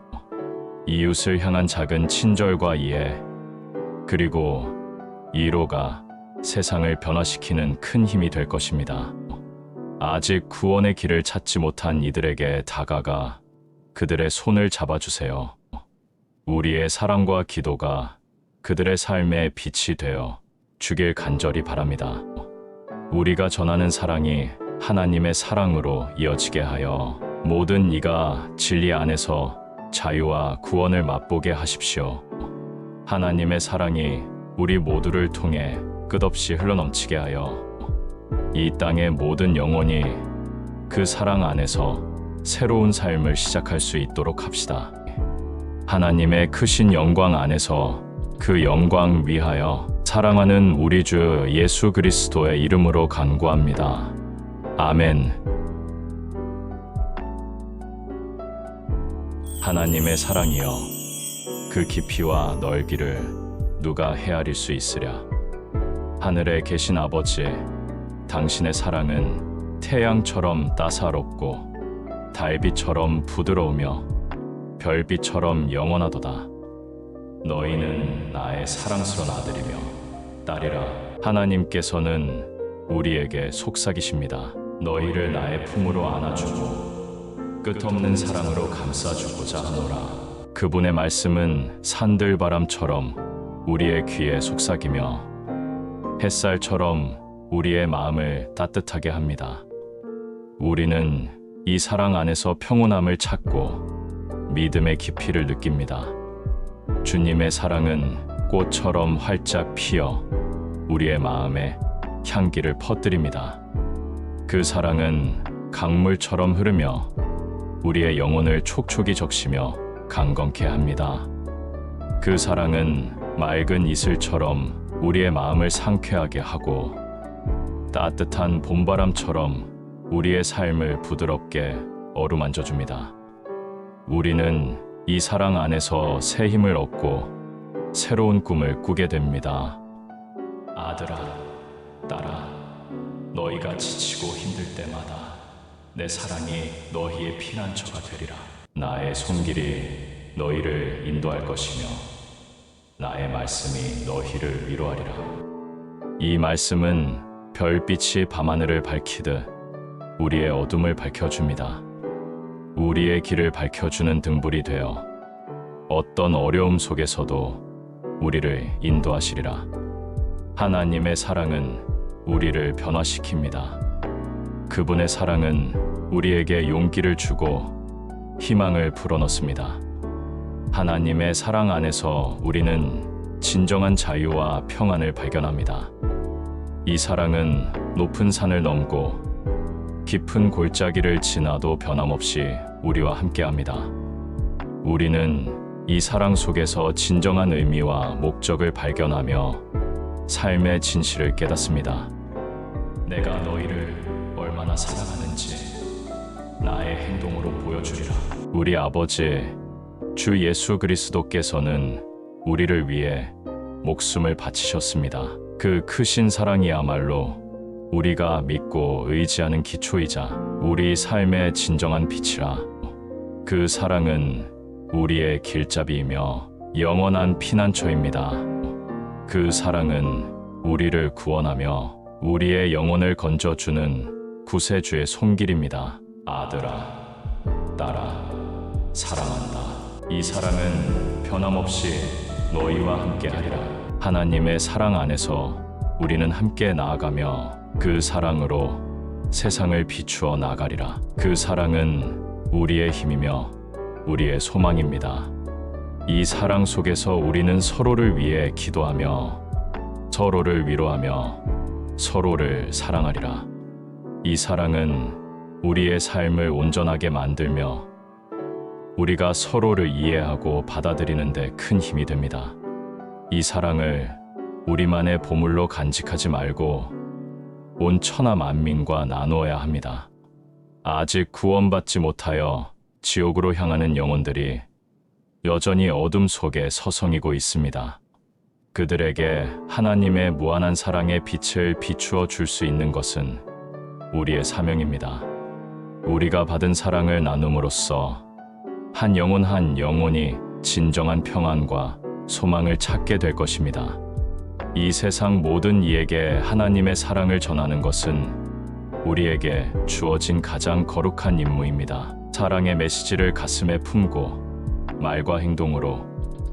이웃을 향한 작은 친절과 이해, 그리고 이로가 세상을 변화시키는 큰 힘이 될 것입니다. 아직 구원의 길을 찾지 못한 이들에게 다가가 그들의 손을 잡아주세요. 우리의 사랑과 기도가 그들의 삶의 빛이 되어 주길 간절히 바랍니다. 우리가 전하는 사랑이 하나님의 사랑으로 이어지게 하여 모든 이가 진리 안에서 자유와 구원을 맛보게 하십시오. 하나님의 사랑이 우리 모두를 통해 끝없이 흘러넘치게 하여 이 땅의 모든 영혼이 그 사랑 안에서 새로운 삶을 시작할 수 있도록 합시다. 하나님의 크신 영광 안에서 그 영광 위하여 사랑하는 우리 주 예수 그리스도의 이름으로 간구합니다. 아멘. 하나님의 사랑이여, 그 깊이와 넓이를 누가 헤아릴 수 있으랴. 하늘에 계신 아버지, 당신의 사랑은 태양처럼 따사롭고 달빛처럼 부드러우며 별빛처럼 영원하도다. 너희는 나의 사랑스러운 아들이며 딸이라. 하나님께서는 우리에게 속삭이십니다. 너희를 나의 품으로 안아주고 끝없는 사랑으로 감싸주고자 하노라. 그분의 말씀은 산들바람처럼 우리의 귀에 속삭이며 햇살처럼 우리의 마음을 따뜻하게 합니다. 우리는 이 사랑 안에서 평온함을 찾고 믿음의 깊이를 느낍니다. 주님의 사랑은 꽃처럼 활짝 피어 우리의 마음에 향기를 퍼뜨립니다. 그 사랑은 강물처럼 흐르며 우리의 영혼을 촉촉이 적시며 강건케 합니다. 그 사랑은 맑은 이슬처럼 우리의 마음을 상쾌하게 하고 따뜻한 봄바람처럼 우리의 삶을 부드럽게 어루만져 줍니다. 우리는 이 사랑 안에서 새 힘을 얻고 새로운 꿈을 꾸게 됩니다. 아들아, 딸아, 너희가 지치고 힘들 때마다 내 사랑이 너희의 피난처가 되리라. 나의 손길이 너희를 인도할 것이며 나의 말씀이 너희를 위로하리라. 이 말씀은 별빛이 밤하늘을 밝히듯 우리의 어둠을 밝혀줍니다. 우리의 길을 밝혀주는 등불이 되어 어떤 어려움 속에서도 우리를 인도하시리라. 하나님의 사랑은 우리를 변화시킵니다. 그분의 사랑은 우리에게 용기를 주고 희망을 불어넣습니다. 하나님의 사랑 안에서 우리는 진정한 자유와 평안을 발견합니다. 이 사랑은 높은 산을 넘고 깊은 골짜기를 지나도 변함없이 우리와 함께합니다. 우리는 이 사랑 속에서 진정한 의미와 목적을 발견하며 삶의 진실을 깨닫습니다. 내가 너희를 얼마나 사랑하는지 나의 행동으로 보여주리라. 우리 아버지 주 예수 그리스도께서는 우리를 위해 목숨을 바치셨습니다. 그 크신 사랑이야말로 우리가 믿고 의지하는 기초이자 우리 삶의 진정한 빛이라. 그 사랑은 우리의 길잡이이며 영원한 피난처입니다. 그 사랑은 우리를 구원하며 우리의 영혼을 건져주는 구세주의 손길입니다. 아들아, 딸아, 사랑한다. 이 사랑은 변함없이 너희와 함께하리라. 하나님의 사랑 안에서 우리는 함께 나아가며 그 사랑으로 세상을 비추어 나가리라. 그 사랑은 우리의 힘이며 우리의 소망입니다. 이 사랑 속에서 우리는 서로를 위해 기도하며 서로를 위로하며 서로를 사랑하리라. 이 사랑은 우리의 삶을 온전하게 만들며 우리가 서로를 이해하고 받아들이는 데 큰 힘이 됩니다. 이 사랑을 우리만의 보물로 간직하지 말고 온 천하 만민과 나누어야 합니다. 아직 구원받지 못하여 지옥으로 향하는 영혼들이 여전히 어둠 속에 서성이고 있습니다. 그들에게 하나님의 무한한 사랑의 빛을 비추어 줄 수 있는 것은 우리의 사명입니다. 우리가 받은 사랑을 나눔으로써 한 영혼이 진정한 평안과 소망을 찾게 될 것입니다. 이 세상 모든 이에게 하나님의 사랑을 전하는 것은 우리에게 주어진 가장 거룩한 임무입니다. 사랑의 메시지를 가슴에 품고 말과 행동으로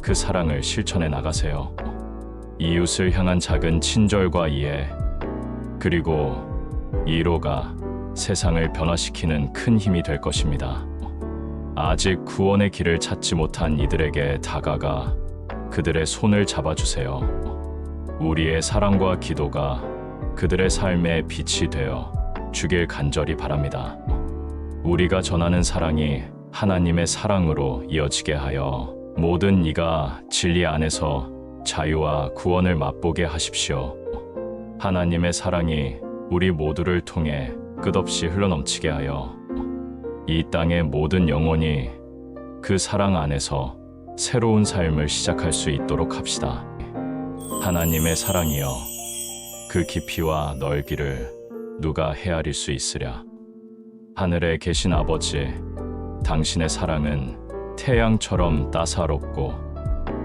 그 사랑을 실천해 나가세요. 이웃을 향한 작은 친절과 이해, 그리고 이로가 세상을 변화시키는 큰 힘이 될 것입니다. 아직 구원의 길을 찾지 못한 이들에게 다가가 그들의 손을 잡아주세요. 우리의 사랑과 기도가 그들의 삶의 빛이 되어 주길 간절히 바랍니다. 우리가 전하는 사랑이 하나님의 사랑으로 이어지게 하여 모든 이가 진리 안에서 자유와 구원을 맛보게 하십시오. 하나님의 사랑이 우리 모두를 통해 끝없이 흘러넘치게 하여 이 땅의 모든 영혼이 그 사랑 안에서 새로운 삶을 시작할 수 있도록 합시다. 하나님의 사랑이여, 그 깊이와 넓이를 누가 헤아릴 수 있으랴. 하늘에 계신 아버지, 당신의 사랑은 태양처럼 따사롭고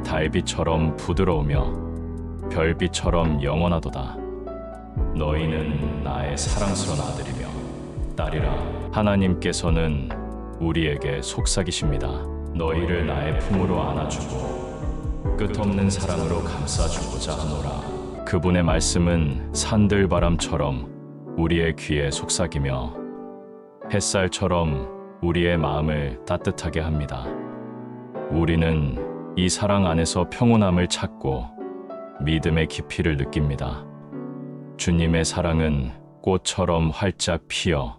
달빛처럼 부드러우며 별빛처럼 영원하도다. 너희는 나의 사랑스러운 아들이며 딸이라. 하나님께서는 우리에게 속삭이십니다. 너희를 나의 품으로 안아주고 끝없는 사랑으로 감싸주고자 하노라. 그분의 말씀은 산들바람처럼 우리의 귀에 속삭이며 햇살처럼 우리의 마음을 따뜻하게 합니다. 우리는 이 사랑 안에서 평온함을 찾고 믿음의 깊이를 느낍니다. 주님의 사랑은 꽃처럼 활짝 피어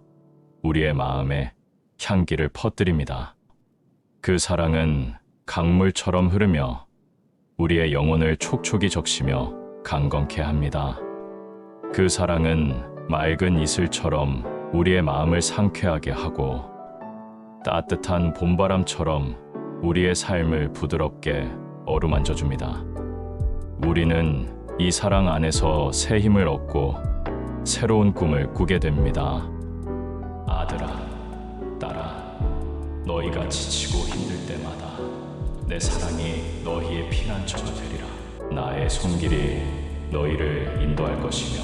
우리의 마음에 향기를 퍼뜨립니다. 그 사랑은 강물처럼 흐르며 우리의 영혼을 촉촉이 적시며 강건케 합니다. 그 사랑은 맑은 이슬처럼 우리의 마음을 상쾌하게 하고 따뜻한 봄바람처럼 우리의 삶을 부드럽게 어루만져 줍니다. 우리는 이 사랑 안에서 새 힘을 얻고 새로운 꿈을 꾸게 됩니다. 아들아, 딸아, 너희가 지치고 힘들 때마다 내 사랑이 너희의 피난처가 되리라. 나의 손길이 너희를 인도할 것이며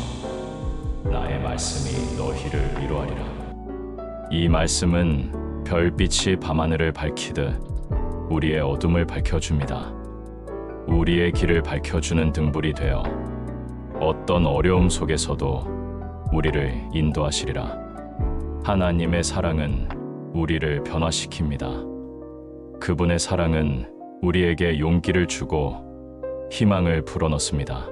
나의 말씀이 너희를 위로하리라. 이 말씀은 별빛이 밤하늘을 밝히듯 우리의 어둠을 밝혀줍니다. 우리의 길을 밝혀주는 등불이 되어 어떤 어려움 속에서도 우리를 인도하시리라. 하나님의 사랑은 우리를 변화시킵니다. 그분의 사랑은 우리에게 용기를 주고 희망을 불어넣습니다.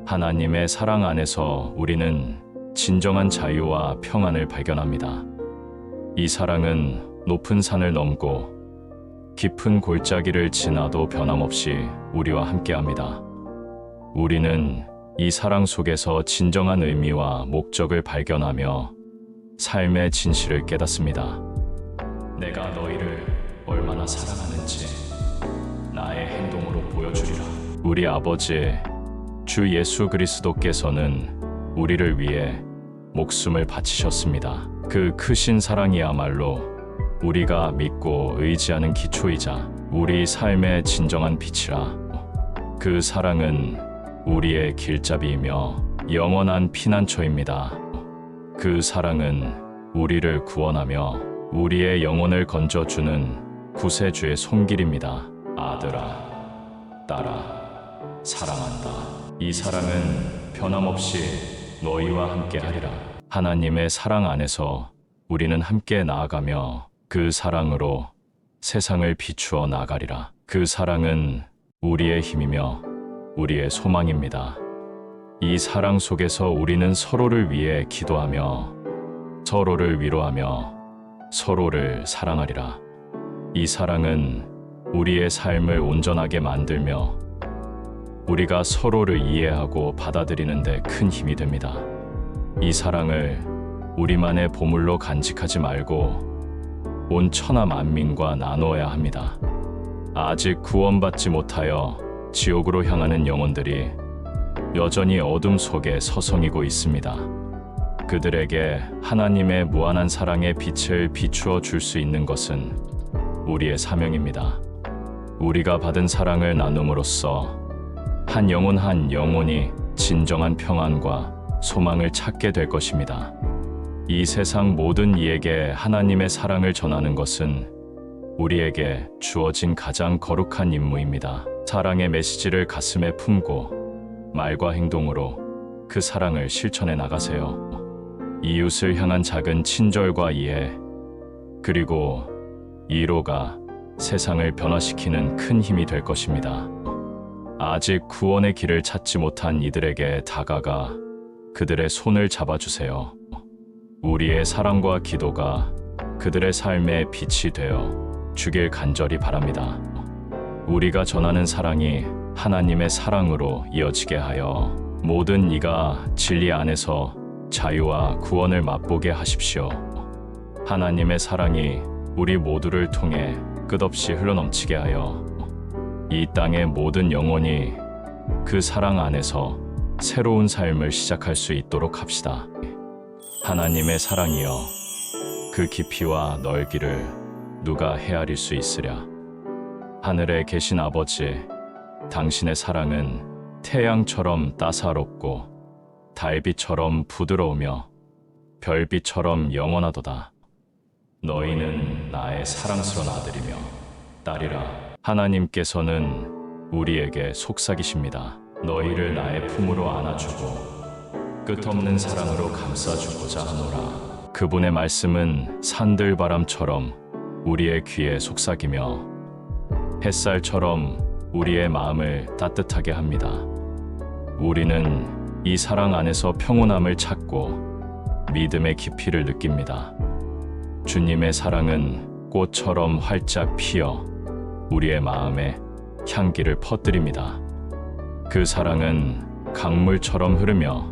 하나님의 사랑 안에서 우리는 진정한 자유와 평안을 발견합니다. 이 사랑은 높은 산을 넘고 깊은 골짜기를 지나도 변함없이 우리와 함께합니다. 우리는 이 사랑 속에서 진정한 의미와 목적을 발견하며 삶의 진실을 깨닫습니다. 내가 너희를 얼마나 사랑하는지 나의 행동으로 보여주리라. 우리 아버지 주 예수 그리스도께서는 우리를 위해 목숨을 바치셨습니다. 그 크신 사랑이야말로 우리가 믿고 의지하는 기초이자 우리 삶의 진정한 빛이라. 그 사랑은 우리의 길잡이이며 영원한 피난처입니다. 그 사랑은 우리를 구원하며 우리의 영혼을 건져주는 구세주의 손길입니다. 아들아, 딸아, 사랑한다. 이 사랑은 변함없이 너희와 함께하리라. 하나님의 사랑 안에서 우리는 함께 나아가며 그 사랑으로 세상을 비추어 나가리라. 그 사랑은 우리의 힘이며 우리의 소망입니다. 이 사랑 속에서 우리는 서로를 위해 기도하며 서로를 위로하며 서로를 사랑하리라. 이 사랑은 우리의 삶을 온전하게 만들며 우리가 서로를 이해하고 받아들이는 데 큰 힘이 됩니다. 이 사랑을 우리만의 보물로 간직하지 말고 온 천하 만민과 나누어야 합니다. 아직 구원받지 못하여 지옥으로 향하는 영혼들이 여전히 어둠 속에 서성이고 있습니다. 그들에게 하나님의 무한한 사랑의 빛을 비추어 줄 수 있는 것은 우리의 사명입니다. 우리가 받은 사랑을 나눔으로써 한 영혼이 진정한 평안과 소망을 찾게 될 것입니다. 이 세상 모든 이에게 하나님의 사랑을 전하는 것은 우리에게 주어진 가장 거룩한 임무입니다. 사랑의 메시지를 가슴에 품고 말과 행동으로 그 사랑을 실천해 나가세요. 이웃을 향한 작은 친절과 이해, 그리고 이로가 세상을 변화시키는 큰 힘이 될 것입니다. 아직 구원의 길을 찾지 못한 이들에게 다가가 그들의 손을 잡아주세요. 우리의 사랑과 기도가 그들의 삶의 빛이 되어 주길 간절히 바랍니다. 우리가 전하는 사랑이 하나님의 사랑으로 이어지게 하여 모든 이가 진리 안에서 자유와 구원을 맛보게 하십시오. 하나님의 사랑이 우리 모두를 통해 끝없이 흘러넘치게 하여 이 땅의 모든 영혼이 그 사랑 안에서 새로운 삶을 시작할 수 있도록 합시다. 하나님의 사랑이여, 그 깊이와 넓이를 누가 헤아릴 수 있으랴. 하늘에 계신 아버지, 당신의 사랑은 태양처럼 따사롭고 달빛처럼 부드러우며 별빛처럼 영원하도다. 너희는 나의 사랑스러운 아들이며 딸이라. 하나님께서는 우리에게 속삭이십니다. 너희를 나의 품으로 안아주고 끝없는 사랑으로 감싸주고자 하노라. 그분의 말씀은 산들바람처럼 우리의 귀에 속삭이며 햇살처럼 우리의 마음을 따뜻하게 합니다. 우리는 이 사랑 안에서 평온함을 찾고 믿음의 깊이를 느낍니다. 주님의 사랑은 꽃처럼 활짝 피어 우리의 마음에 향기를 퍼뜨립니다. 그 사랑은 강물처럼 흐르며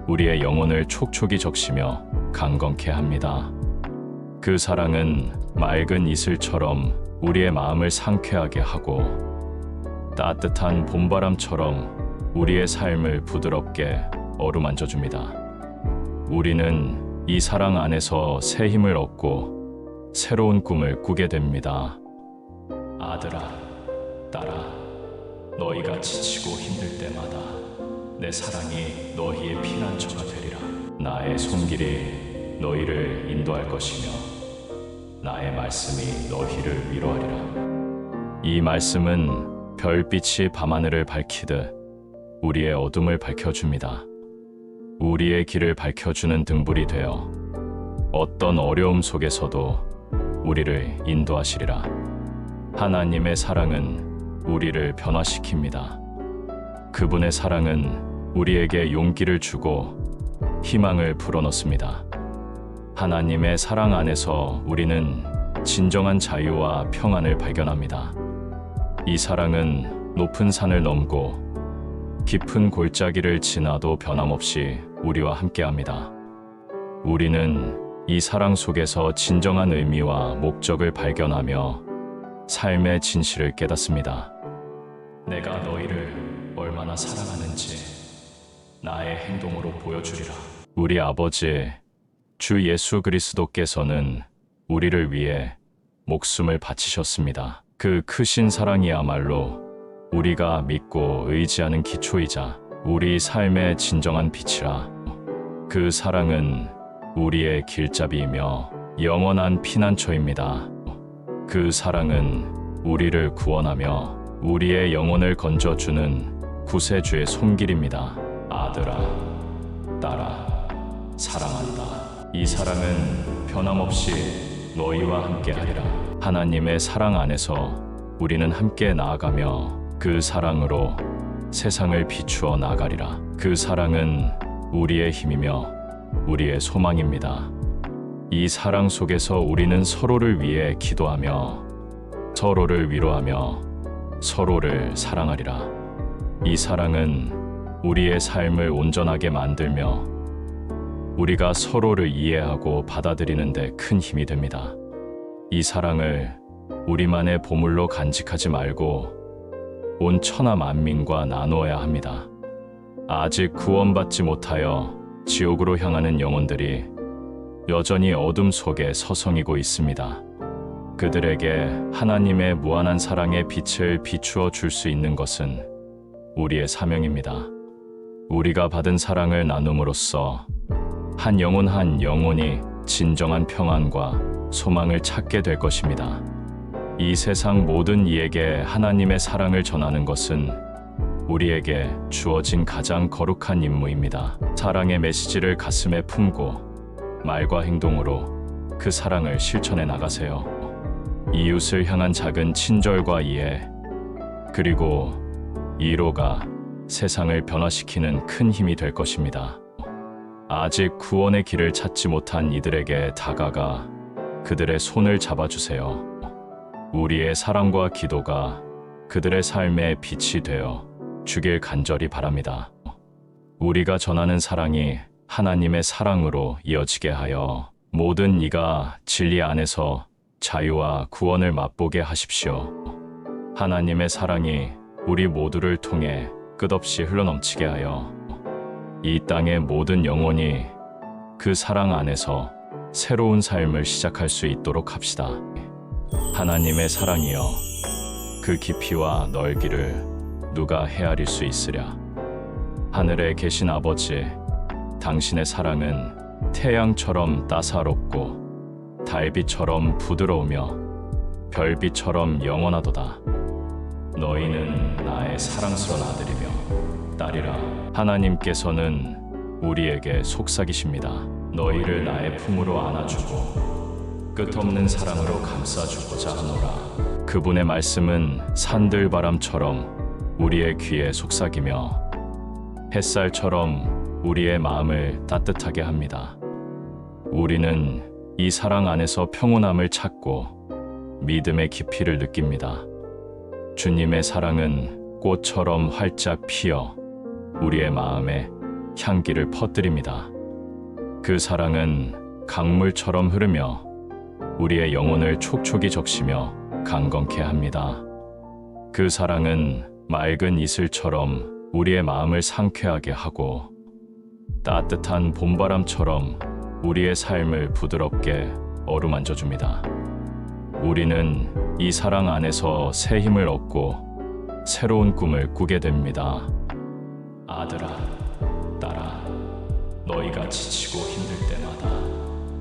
우리의 영혼을 촉촉이 적시며 강건케 합니다. 그 사랑은 맑은 이슬처럼 우리의 마음을 상쾌하게 하고 따뜻한 봄바람처럼 우리의 삶을 부드럽게 어루만져 줍니다. 우리는 이 사랑 안에서 새 힘을 얻고 새로운 꿈을 꾸게 됩니다. 아들아, 딸아, 너희가 지치고 힘들 때마다 내 사랑이 너희의 피난처가 되리라. 나의 손길이 너희를 인도할 것이며 나의 말씀이 너희를 위로하리라. 이 말씀은 별빛이 밤하늘을 밝히듯 우리의 어둠을 밝혀줍니다. 우리의 길을 밝혀주는 등불이 되어 어떤 어려움 속에서도 우리를 인도하시리라. 하나님의 사랑은 우리를 변화시킵니다. 그분의 사랑은 우리에게 용기를 주고 희망을 불어넣습니다. 하나님의 사랑 안에서 우리는 진정한 자유와 평안을 발견합니다. 이 사랑은 높은 산을 넘고 깊은 골짜기를 지나도 변함없이 우리와 함께합니다. 우리는 이 사랑 속에서 진정한 의미와 목적을 발견하며 삶의 진실을 깨닫습니다. 내가 너희를 얼마나 사랑하는지 나의 행동으로 보여주리라. 우리 아버지 주 예수 그리스도께서는 우리를 위해 목숨을 바치셨습니다. 그 크신 사랑이야말로 우리가 믿고 의지하는 기초이자 우리 삶의 진정한 빛이라. 그 사랑은 우리의 길잡이이며 영원한 피난처입니다. 그 사랑은 우리를 구원하며 우리의 영혼을 건져주는 구세주의 손길입니다. 아들아, 딸아, 사랑한다. 이 사랑은 변함없이 너희와 함께하리라. 하나님의 사랑 안에서 우리는 함께 나아가며 그 사랑으로 세상을 비추어 나가리라. 그 사랑은 우리의 힘이며 우리의 소망입니다. 이 사랑 속에서 우리는 서로를 위해 기도하며 서로를 위로하며 서로를 사랑하리라. 이 사랑은 우리의 삶을 온전하게 만들며 우리가 서로를 이해하고 받아들이는 데 큰 힘이 됩니다. 이 사랑을 우리만의 보물로 간직하지 말고 온 천하 만민과 나누어야 합니다. 아직 구원받지 못하여 지옥으로 향하는 영혼들이 여전히 어둠 속에 서성이고 있습니다. 그들에게 하나님의 무한한 사랑의 빛을 비추어 줄 수 있는 것은 우리의 사명입니다. 우리가 받은 사랑을 나눔으로써 한 영혼이 진정한 평안과 소망을 찾게 될 것입니다. 이 세상 모든 이에게 하나님의 사랑을 전하는 것은 우리에게 주어진 가장 거룩한 임무입니다. 사랑의 메시지를 가슴에 품고 말과 행동으로 그 사랑을 실천해 나가세요. 이웃을 향한 작은 친절과 이해, 그리고 이로가 세상을 변화시키는 큰 힘이 될 것입니다. 아직 구원의 길을 찾지 못한 이들에게 다가가 그들의 손을 잡아주세요. 우리의 사랑과 기도가 그들의 삶의 빛이 되어 주길 간절히 바랍니다. 우리가 전하는 사랑이 하나님의 사랑으로 이어지게 하여 모든 이가 진리 안에서 자유와 구원을 맛보게 하십시오. 하나님의 사랑이 우리 모두를 통해 끝없이 흘러넘치게 하여 이 땅의 모든 영혼이 그 사랑 안에서 새로운 삶을 시작할 수 있도록 합시다. 하나님의 사랑이여, 그 깊이와 넓이를 누가 헤아릴 수 있으랴. 하늘에 계신 아버지, 당신의 사랑은 태양처럼 따사롭고 달빛처럼 부드러우며 별빛처럼 영원하도다. 너희는 나의 사랑스러운 아들이며 딸이라. 하나님께서는 우리에게 속삭이십니다. 너희를 나의 품으로 안아주고 끝없는 사랑으로 감싸주고자 하노라. 그분의 말씀은 산들바람처럼 우리의 귀에 속삭이며 햇살처럼 우리의 마음을 따뜻하게 합니다. 우리는 이 사랑 안에서 평온함을 찾고 믿음의 깊이를 느낍니다. 주님의 사랑은 꽃처럼 활짝 피어 우리의 마음에 향기를 퍼뜨립니다. 그 사랑은 강물처럼 흐르며 우리의 영혼을 촉촉이 적시며 강건케 합니다. 그 사랑은 맑은 이슬처럼 우리의 마음을 상쾌하게 하고 따뜻한 봄바람처럼 우리의 삶을 부드럽게 어루만져 줍니다. 우리는 이 사랑 안에서 새 힘을 얻고 새로운 꿈을 꾸게 됩니다. 아들아, 딸아, 너희가 지치고 힘들 때마다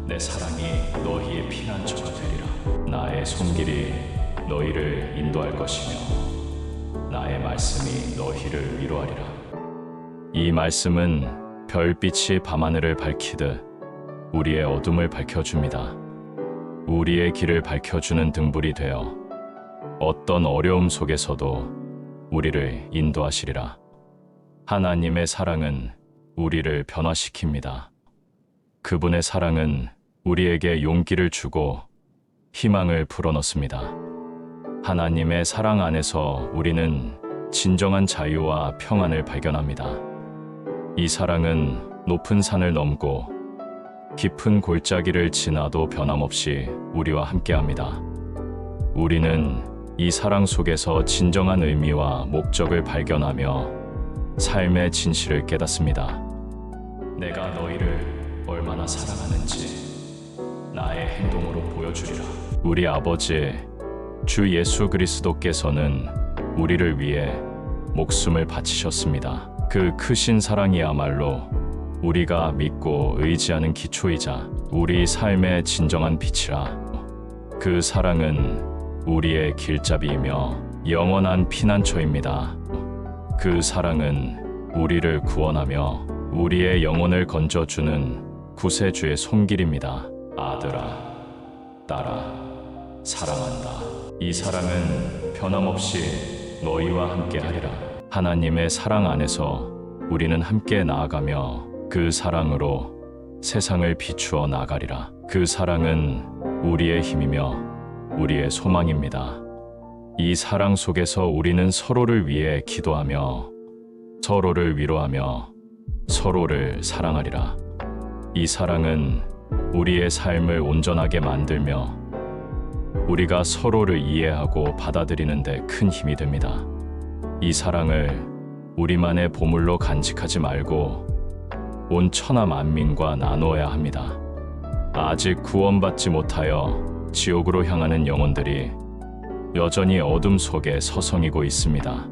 내 사랑이 너희의 피난처가 되리라. 나의 손길이 너희를 인도할 것이며 나의 말씀이 너희를 위로하리라. 이 말씀은 별빛이 밤하늘을 밝히듯 우리의 어둠을 밝혀줍니다. 우리의 길을 밝혀주는 등불이 되어 어떤 어려움 속에서도 우리를 인도하시리라. 하나님의 사랑은 우리를 변화시킵니다. 그분의 사랑은 우리에게 용기를 주고 희망을 불어넣습니다. 하나님의 사랑 안에서 우리는 진정한 자유와 평안을 발견합니다. 이 사랑은 높은 산을 넘고 깊은 골짜기를 지나도 변함없이 우리와 함께합니다. 우리는 이 사랑 속에서 진정한 의미와 목적을 발견하며 삶의 진실을 깨닫습니다. 내가 너희를 얼마나 사랑하는지 나의 행동으로 보여주리라. 우리 아버지 주 예수 그리스도께서는 우리를 위해 목숨을 바치셨습니다. 그 크신 사랑이야말로 우리가 믿고 의지하는 기초이자 우리 삶의 진정한 빛이라. 그 사랑은 우리의 길잡이이며 영원한 피난처입니다. 그 사랑은 우리를 구원하며 우리의 영혼을 건져주는 구세주의 손길입니다. 아들아, 딸아, 사랑한다. 이 사랑은 변함없이 너희와 함께하리라. 하나님의 사랑 안에서 우리는 함께 나아가며 그 사랑으로 세상을 비추어 나가리라. 그 사랑은 우리의 힘이며 우리의 소망입니다. 이 사랑 속에서 우리는 서로를 위해 기도하며 서로를 위로하며 서로를 사랑하리라. 이 사랑은 우리의 삶을 온전하게 만들며 우리가 서로를 이해하고 받아들이는 데 큰 힘이 됩니다. 이 사랑을 우리만의 보물로 간직하지 말고 온 천하 만민과 나누어야 합니다. 아직 구원받지 못하여 지옥으로 향하는 영혼들이 여전히 어둠 속에 서성이고 있습니다.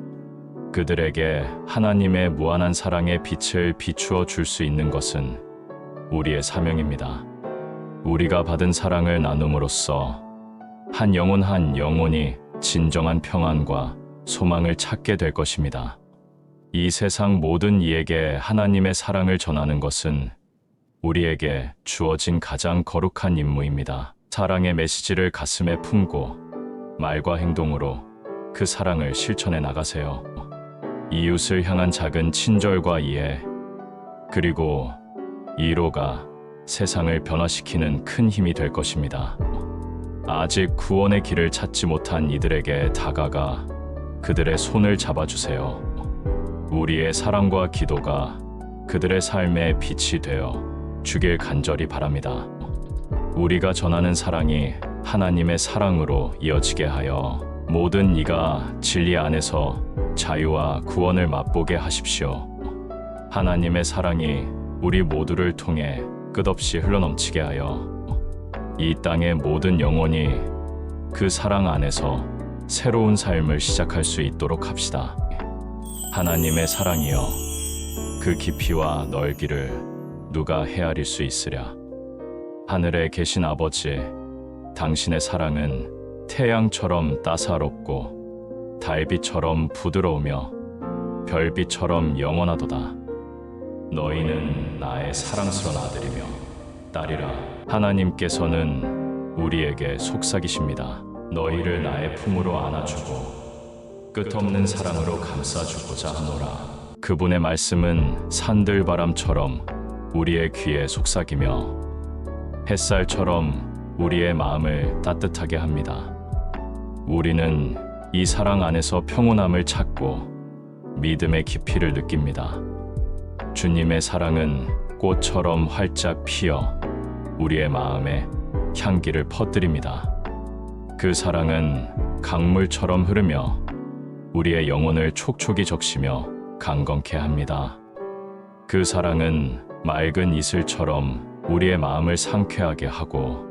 그들에게 하나님의 무한한 사랑의 빛을 비추어 줄 수 있는 것은 우리의 사명입니다. 우리가 받은 사랑을 나눔으로써 한 영혼이 진정한 평안과 소망을 찾게 될 것입니다. 이 세상 모든 이에게 하나님의 사랑을 전하는 것은 우리에게 주어진 가장 거룩한 임무입니다. 사랑의 메시지를 가슴에 품고 말과 행동으로 그 사랑을 실천해 나가세요. 이웃을 향한 작은 친절과 이해, 그리고 이로가 세상을 변화시키는 큰 힘이 될 것입니다. 아직 구원의 길을 찾지 못한 이들에게 다가가 그들의 손을 잡아주세요. 우리의 사랑과 기도가 그들의 삶의 빛이 되어 주길 간절히 바랍니다. 우리가 전하는 사랑이 하나님의 사랑으로 이어지게 하여 모든 이가 진리 안에서 자유와 구원을 맛보게 하십시오. 하나님의 사랑이 우리 모두를 통해 끝없이 흘러넘치게 하여 이 땅의 모든 영혼이 그 사랑 안에서 새로운 삶을 시작할 수 있도록 합시다. 하나님의 사랑이여, 그 깊이와 넓이를 누가 헤아릴 수 있으랴. 하늘에 계신 아버지, 당신의 사랑은 태양처럼 따사롭고 달빛처럼 부드러우며 별빛처럼 영원하도다. 너희는 나의 사랑스러운 아들이며 딸이라. 하나님께서는 우리에게 속삭이십니다. 너희를 나의 품으로 안아주고 끝없는 사랑으로 감싸주고자 하노라. 그분의 말씀은 산들바람처럼 우리의 귀에 속삭이며 햇살처럼 우리의 마음을 따뜻하게 합니다. 우리는 이 사랑 안에서 평온함을 찾고 믿음의 깊이를 느낍니다. 주님의 사랑은 꽃처럼 활짝 피어 우리의 마음에 향기를 퍼뜨립니다. 그 사랑은 강물처럼 흐르며 우리의 영혼을 촉촉이 적시며 강건케 합니다. 그 사랑은 맑은 이슬처럼 우리의 마음을 상쾌하게 하고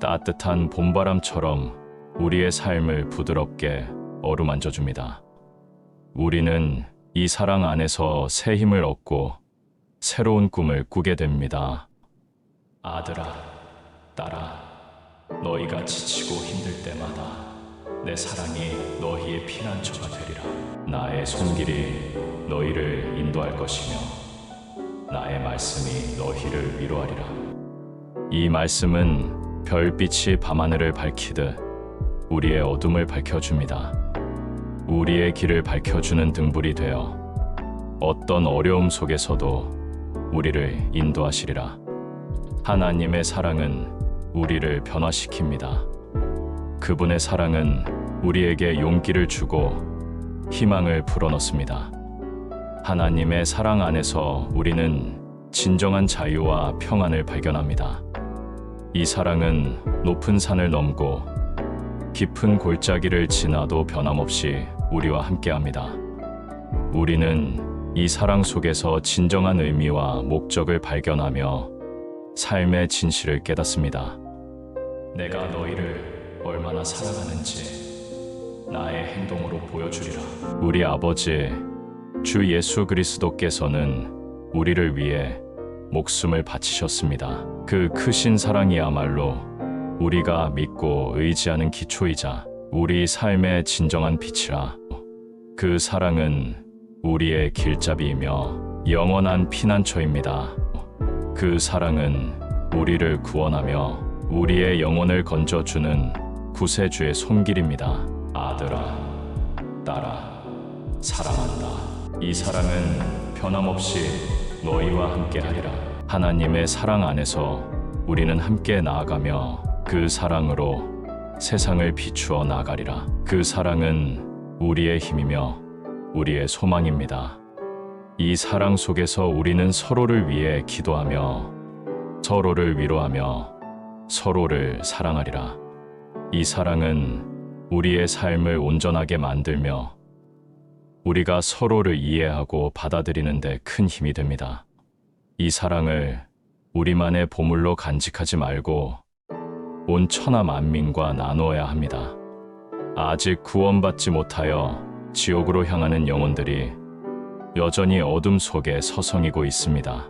따뜻한 봄바람처럼 우리의 삶을 부드럽게 어루만져 줍니다. 우리는 이 사랑 안에서 새 힘을 얻고 새로운 꿈을 꾸게 됩니다. 아들아, 딸아, 너희가 지치고 힘들 때마다 내 사랑이 너희의 피난처가 되리라. 나의 손길이 너희를 인도할 것이며 나의 말씀이 너희를 위로하리라. 이 말씀은 별빛이 밤하늘을 밝히듯 우리의 어둠을 밝혀줍니다. 우리의 길을 밝혀주는 등불이 되어 어떤 어려움 속에서도 우리를 인도하시리라. 하나님의 사랑은 우리를 변화시킵니다. 그분의 사랑은 우리에게 용기를 주고 희망을 불어넣습니다. 하나님의 사랑 안에서 우리는 진정한 자유와 평안을 발견합니다. 이 사랑은 높은 산을 넘고 깊은 골짜기를 지나도 변함없이 우리와 함께합니다. 우리는 이 사랑 속에서 진정한 의미와 목적을 발견하며 삶의 진실을 깨닫습니다. 내가 너희를 얼마나 사랑하는지 나의 행동으로 보여주리라. 우리 아버지 주 예수 그리스도께서는 우리를 위해 목숨을 바치셨습니다. 그 크신 사랑이야말로 우리가 믿고 의지하는 기초이자 우리 삶의 진정한 빛이라. 그 사랑은 우리의 길잡이이며 영원한 피난처입니다. 그 사랑은 우리를 구원하며 우리의 영혼을 건져주는 구세주의 손길입니다. 아들아, 딸아, 사랑한다. 이 사랑은 변함없이 너희와 함께하리라. 하나님의 사랑 안에서 우리는 함께 나아가며 그 사랑으로 세상을 비추어 나가리라. 그 사랑은 우리의 힘이며 우리의 소망입니다. 이 사랑 속에서 우리는 서로를 위해 기도하며 서로를 위로하며 서로를 사랑하리라. 이 사랑은 우리의 삶을 온전하게 만들며 우리가 서로를 이해하고 받아들이는 데 큰 힘이 됩니다. 이 사랑을 우리만의 보물로 간직하지 말고 온 천하 만민과 나누어야 합니다. 아직 구원받지 못하여 지옥으로 향하는 영혼들이 여전히 어둠 속에 서성이고 있습니다.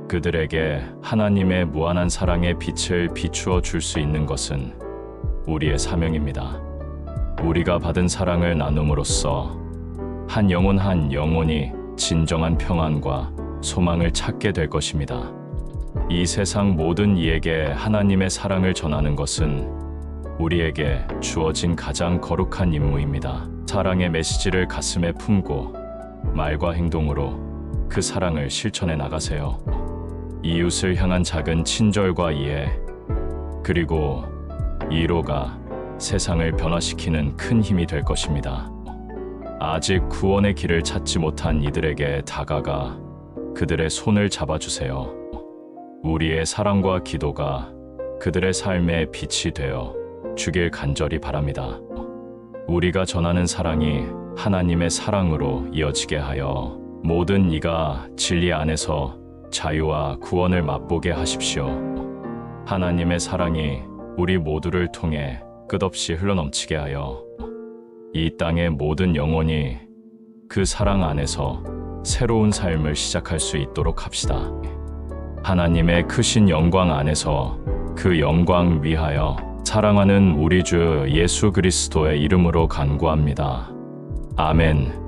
그들에게 하나님의 무한한 사랑의 빛을 비추어 줄 수 있는 것은 우리의 사명입니다. 우리가 받은 사랑을 나눔으로써 한 영혼이 진정한 평안과 소망을 찾게 될 것입니다. 이 세상 모든 이에게 하나님의 사랑을 전하는 것은 우리에게 주어진 가장 거룩한 임무입니다. 사랑의 메시지를 가슴에 품고 말과 행동으로 그 사랑을 실천해 나가세요. 이웃을 향한 작은 친절과 이해, 그리고 이로가 세상을 변화시키는 큰 힘이 될 것입니다. 아직 구원의 길을 찾지 못한 이들에게 다가가 그들의 손을 잡아주세요. 우리의 사랑과 기도가 그들의 삶의 빛이 되어 주길 간절히 바랍니다. 우리가 전하는 사랑이 하나님의 사랑으로 이어지게 하여 모든 이가 진리 안에서 자유와 구원을 맛보게 하십시오. 하나님의 사랑이 우리 모두를 통해 끝없이 흘러넘치게 하여 이 땅의 모든 영혼이 그 사랑 안에서 새로운 삶을 시작할 수 있도록 합시다. 하나님의 크신 영광 안에서 그 영광 위하여 사랑하는 우리 주 예수 그리스도의 이름으로 간구합니다. 아멘.